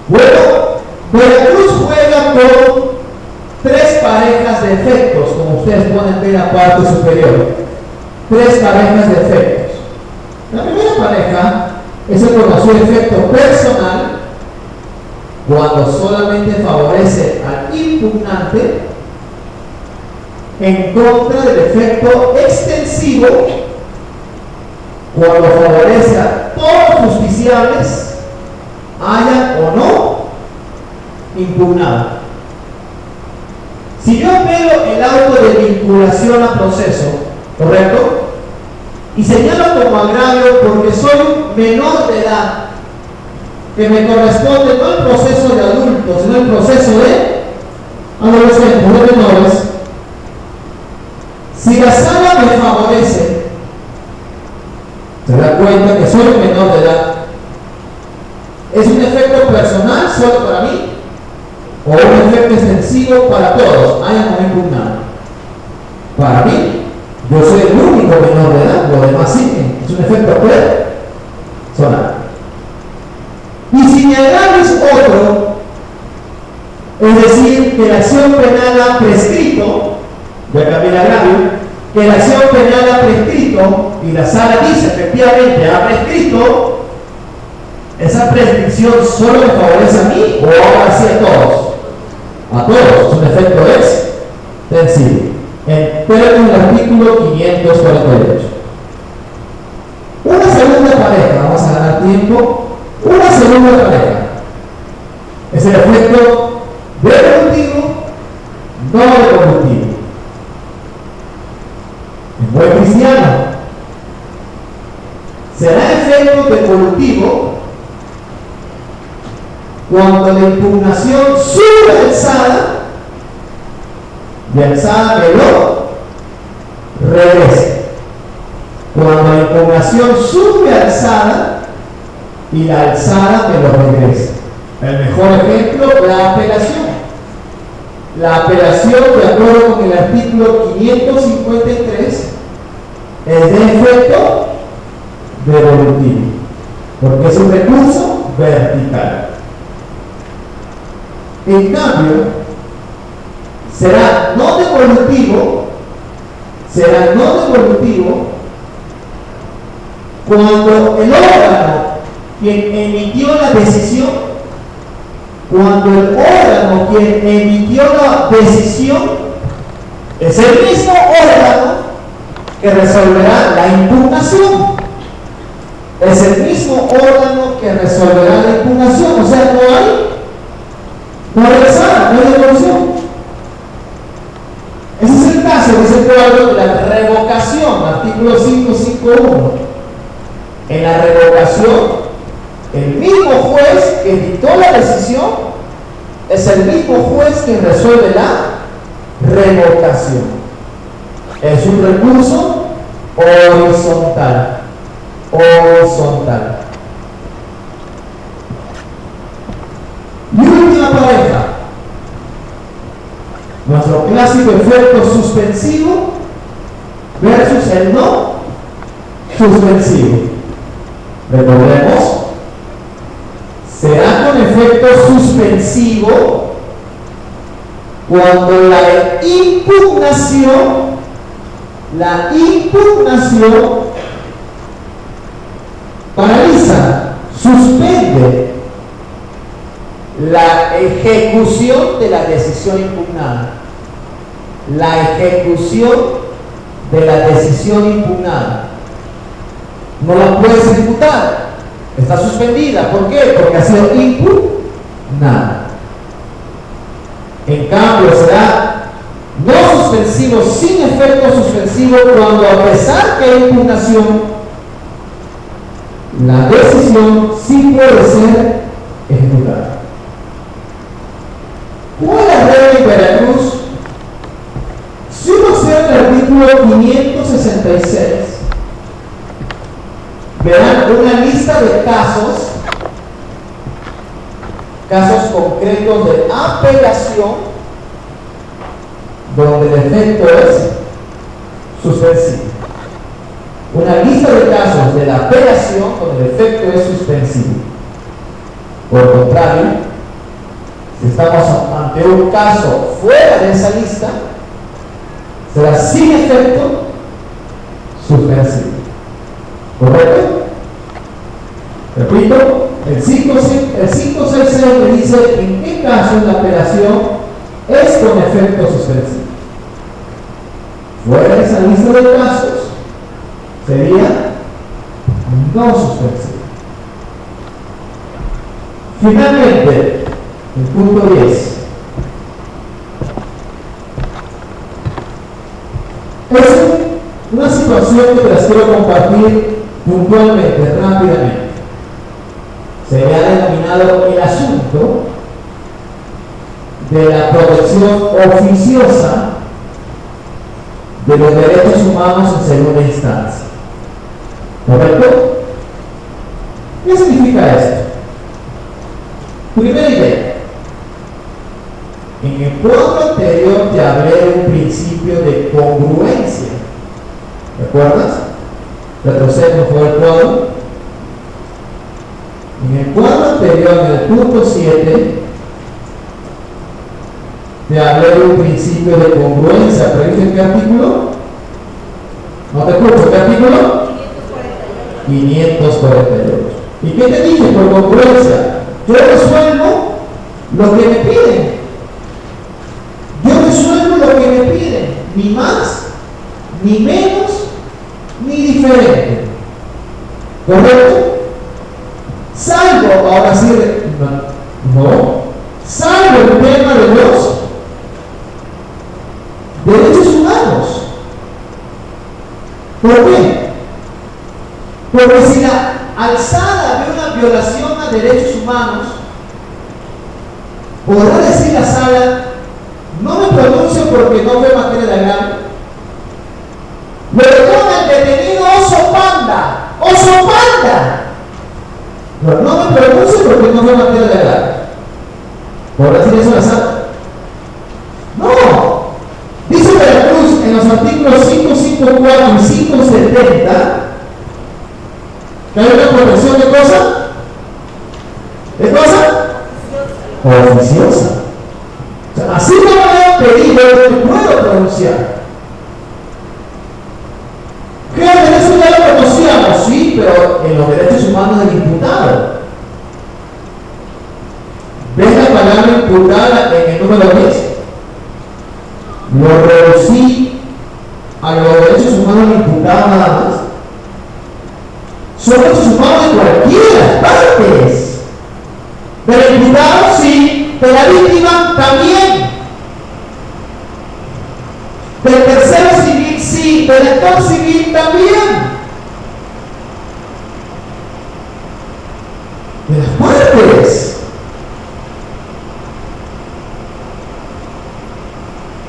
Bueno, Veracruz juega con 3 parejas de efectos, como ustedes pueden ver en la parte superior. 3 parejas de efectos. La primera pareja es el conocido efecto personal, cuando solamente favorece al impugnante, en contra del efecto extensivo, cuando favorece a todos los justiciables, hayan o no impugnado. Si yo apelo el auto de vinculación a proceso, ¿correcto? Y señalo como agravio porque soy menor de edad, que me corresponde no el proceso de adultos, sino el proceso de adolescentes, de menores. Si la sala me favorece, se da cuenta que soy menor de edad. ¿Es un efecto personal solo para mí? ¿O un efecto extensivo para todos? Hayan o no impugnado. Para mí, yo soy el único menor de edad, lo demás siguen. Es un efecto personal. Y si mi agravio es otro, es decir, que la acción penal ha prescrito, ya cambié el agravio, que la acción penal ha prescrito y la sala dice efectivamente ha prescrito, esa prescripción solo me favorece a mí o ahora sí a todos. A todos, es un efecto extensivo. En términos del artículo 548. Una segunda pareja, vamos a ganar tiempo. Una segunda pareja es el efecto devolutivo, no devolutivo. En buen cristiano, será efecto devolutivo cuando la impugnación sube alzada y alzada que lo regrese. Cuando la impugnación sube alzada y la alzada que lo regrese. El mejor ejemplo, la apelación. La apelación, de acuerdo con el artículo 553, es de efecto devolutivo, porque es un recurso vertical. En cambio, será no devolutivo cuando el órgano quien emitió la decisión, es el mismo órgano que resolverá la impugnación. Es el mismo órgano que resolverá la impugnación. O sea, no hay alzada, no hay devolución. Ese es el caso que se puede hablar de la revocación, artículo 551. En la revocación, el mismo juez que dictó la decisión es el mismo juez quien resuelve la revocación. Es un recurso horizontal. Y última pareja, nuestro clásico efecto suspensivo versus el no suspensivo. Recordemos, será con efecto suspensivo cuando la impugnación paraliza, suspende la ejecución de la decisión impugnada. No la puedes ejecutar, está suspendida. ¿Por qué? Porque ha sido impugnada. En cambio, será no suspensivo, sin efecto suspensivo, cuando a pesar que hay impugnación, la decisión sí puede ser ejecutada. ¿Cuál es la regla en Veracruz? Si uno observa el artículo 566, verán una lista de casos concretos de apelación, donde el efecto es suspensivo. Una lista de casos de la apelación donde el efecto es suspensivo. Por contrario, si estamos ante un caso fuera de esa lista, será sin efecto suspensivo. ¿Correcto? Repito, el 566 me dice en qué caso la apelación es con efecto suspensivo. Fuera de esa lista de casos, sería no suspensivo. Finalmente, el punto 10. Es una situación que te las quiero compartir puntualmente, rápidamente. Se le ha denominado el asunto de la protección oficiosa de los derechos humanos en segunda instancia. ¿Correcto? ¿Qué significa esto? Primera idea. En el cuadro anterior te hablé de un principio de congruencia. ¿Recuerdas? Retrocedemos por el cuadro. En el cuadro anterior, en el punto 7, te hablé de un principio de congruencia. ¿Pero dice qué artículo? No te escucho, ¿qué artículo? 548. ¿Y qué te dije por congruencia? Yo resuelvo lo que me piden. Ni más, ni menos, ni diferente. ¿Correcto? Salvo, ahora sí, no, salvo el el tema de los derechos humanos. ¿Por qué? Porque si la alzada ve una violación a derechos humanos, podrá decir la sala: no me pronuncio porque no fue materia de agrado. Lo toma el detenido Oso Panda. ¡Oso Panda! No me pronuncio porque no fue materia de agrado. ¿Podrá decir eso la sala? No. Dice Veracruz en los artículos 554 y 570 que hay una protección de cosa. ¿De cosa? Oficiosa. O sea, así como me han pedido, no puedo pronunciar. Créanme, eso ya lo conocíamos, sí, pero en los derechos humanos del imputado. ¿Ves la palabra imputada en el número 10? Lo reducí a los derechos humanos del imputado nada más. Son derechos humanos de cualquiera partes. Del imputado sí, de la víctima también. Del tercero civil sí, del actor civil también. De las partes.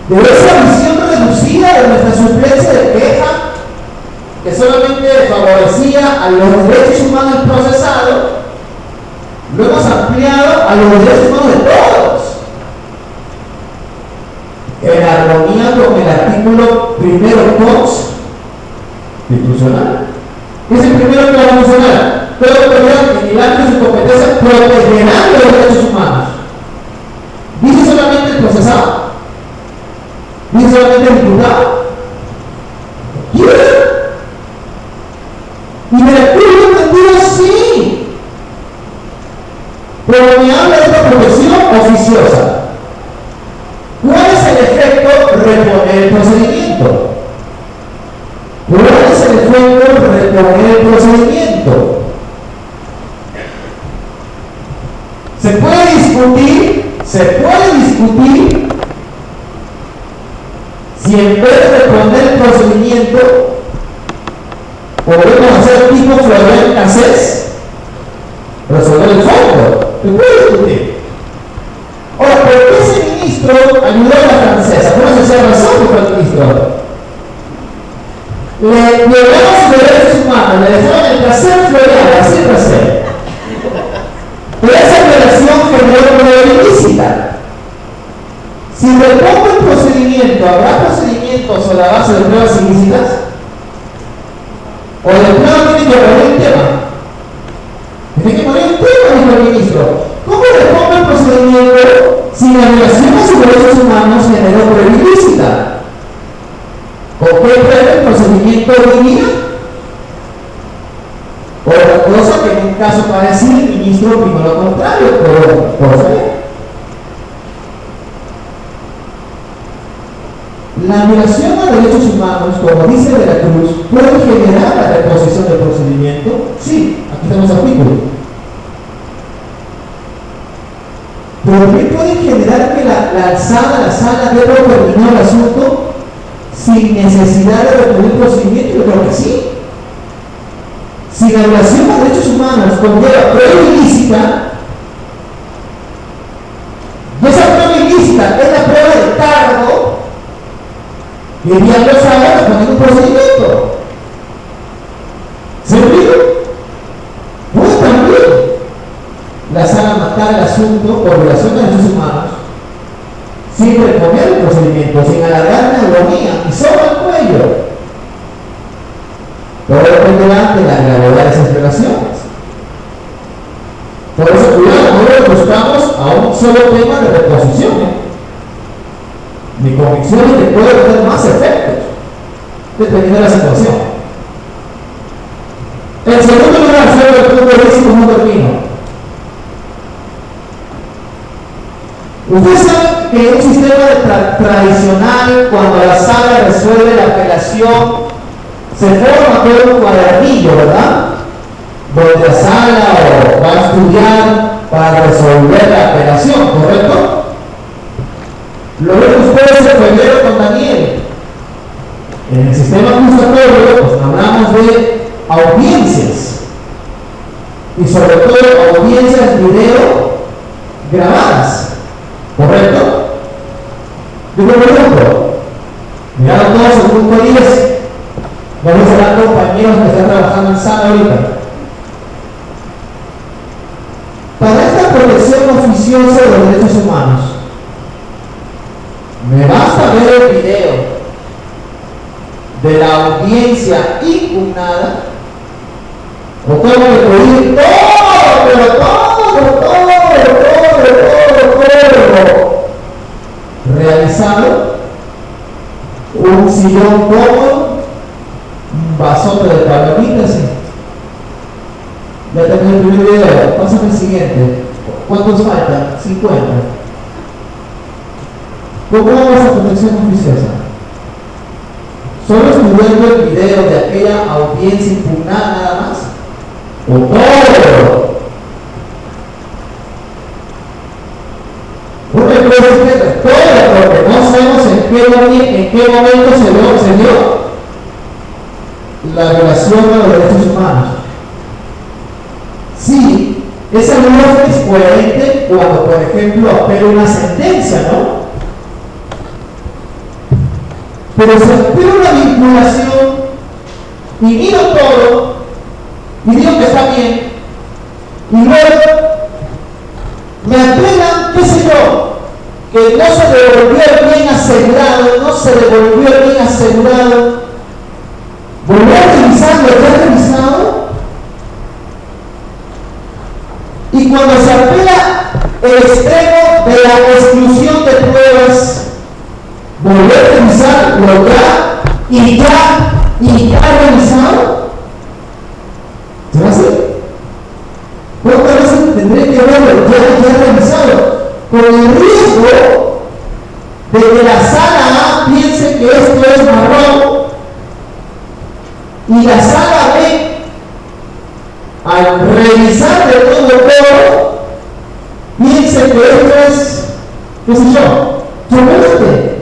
De esa visión reducida de nuestra suplencia de queja, que solamente favorecía a los derechos humanos del procesado, lo hemos ampliado a los derechos humanos de todos, en armonía con el artículo primero constitucional. ¿Qué es el primero constitucional? Toda autoridad en el ámbito de su competencia protegerá los derechos humanos. Dice solamente el procesado. Dice solamente el imputado. ¿Quién? Y Veracruz lo entendido así. Pero me habla de esta protección oficiosa. ¿Cuál es el efecto? Reponer el procedimiento. ¿Cuál es el efecto? Reponer el procedimiento. Se puede discutir si en vez de reponer el procedimiento podemos hacer tipo Florian Cassés, resolver el fondo. Se puede discutir. Ahora, ¿por qué ese ministro ayudó a la francesa? ¿Cómo se hace razón por el ministro? Le violamos sus derechos humanos, le dejaron el placer florear, así el placer. Pero esa violación generó prueba ilícita. Si repongo el procedimiento, ¿habrá procedimientos sobre la base de pruebas ilícitas? ¿O de plano tiene que poner el tema? Tiene que poner el tema, dijo el ministro. ¿Cómo repongo el procedimiento si la violación a sus derechos humanos generó prueba ilícita? ¿Con qué prueba el procedimiento diría? Otra cosa que en un caso para decir el ministro opinó lo contrario, por saber. La violación a derechos humanos, como dice Veracruz, puede generar la reposición del procedimiento. Sí, aquí tenemos artículos. Pero también puede generar que la sala deba terminar el asunto sin necesidad de reponer el procedimiento. Yo creo que sí. Si la violación a derechos humanos conlleva prueba ilícita, y esa prueba ilícita es la prueba de cargo, y el diablo sabe reponer un procedimiento. ¿Se olvidó? Puede también la sala matar el asunto por violación de derechos humanos sin reponer el procedimiento, sin alargar la agonía y sobre el cuello. Todo dependerá de la gravedad de esas violaciones. Por eso, cuidado, no lo buscamos a un solo tema de reposición. Mi convicción es que puede tener más efectos dependiendo de la situación. En segundo lugar, sobre el punto de vista como termino. Ustedes saben que en un sistema tradicional, cuando la sala resuelve la apelación, se forma todo un cuadernillo, ¿verdad? Donde la sala va a estudiar para resolver la apelación, ¿correcto? Lo ven ustedes en febrero con Daniel. En el sistema acusatorio, pues hablamos de audiencias. Y sobre todo audiencias video grabadas. ¿Correcto? Yo me pregunto, miraron todos el punto 10. Vamos a hablar compañeros que están trabajando en sala ahorita. Para esta protección oficiosa de los derechos humanos, me basta ver el video de la audiencia impugnada, o tengo que pedir todo, pero todo realizado, un sillón cómodo, un vasote de palomitas. Ya tengo el primer video, pásame el siguiente. ¿Cuántos faltan? 50. ¿Cómo vamos a protección oficiosa? ¿Solo estudiando el video de aquella audiencia impugnada nada más? ¿O todo? Una cosa es que todo, porque no sabemos en qué momento se dio la violación de los derechos humanos. Sí, esa no es coherente cuando, por ejemplo, apelo una sentencia, ¿no? Pero se apela una vinculación y miro todo y digo que está bien, y luego me apelan, qué sé yo, que no se devolvió el bien asegurado, volvió a revisar lo que ha revisado. Y cuando se apela el extremo de la exclusión de pruebas, volver a revisar lo ya revisado, ¿se va a hacer? ¿Cuántas veces tendré que verlo ya revisado? Con el riesgo de que la sala A piense que esto es marrón y la sala B, al revisar de todo, piense que esto es, qué sé yo, chocolate.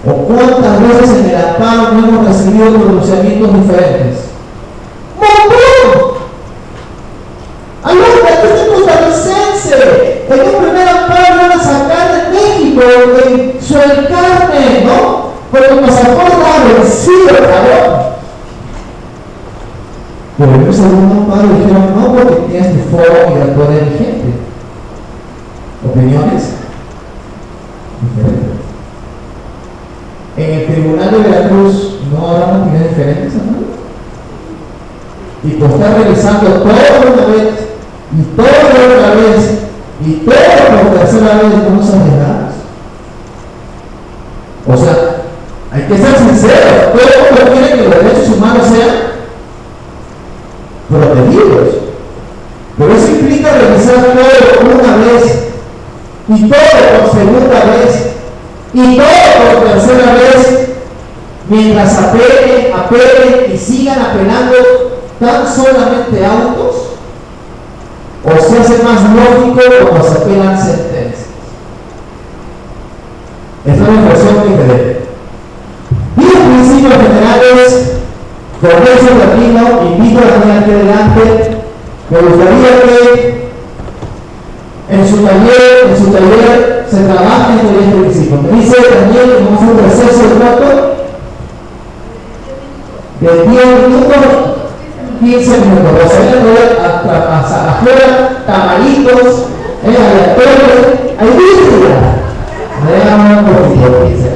¿O cuántas veces en el amparo no hemos recibido pronunciamientos diferentes? ¡Montón! ¡Alumna, este es costarricense! En un primer amparo van a sacar de México, en su carne, ¿no? Pero el pasaporte ha vencido, cabrón. Pero en el segundo amparo dijeron no, porque tienes tu foro migratorio vigente. ¿Opiniones? Diferentes. En el Tribunal de Veracruz no habrá opiniones diferentes, ¿no? Y pues está revisando todo una vez, y todo otra vez, y todo por tercera vez, no se arriesgamos. O sea, hay que ser sincero, todo el mundo quiere que los derechos humanos sean protegidos, pero eso implica revisar todo una vez, y todo por segunda vez, y todo por tercera vez, mientras apelen y sigan apelando tan solamente autos, o se hace más lógico cuando se apelan sentencias. Esta es la reflexión que quedé. Y los principios generales, con eso termino, invito a Daniel aquí adelante. Me gustaría que en su taller se trabaje en este principio. Me dice Daniel que vamos a un receso de rato de 10 minutos, 15 minutos. Vamos a ir afuera, tamalitos, aleatorios, hay vida. Me dejan un poquito, 15.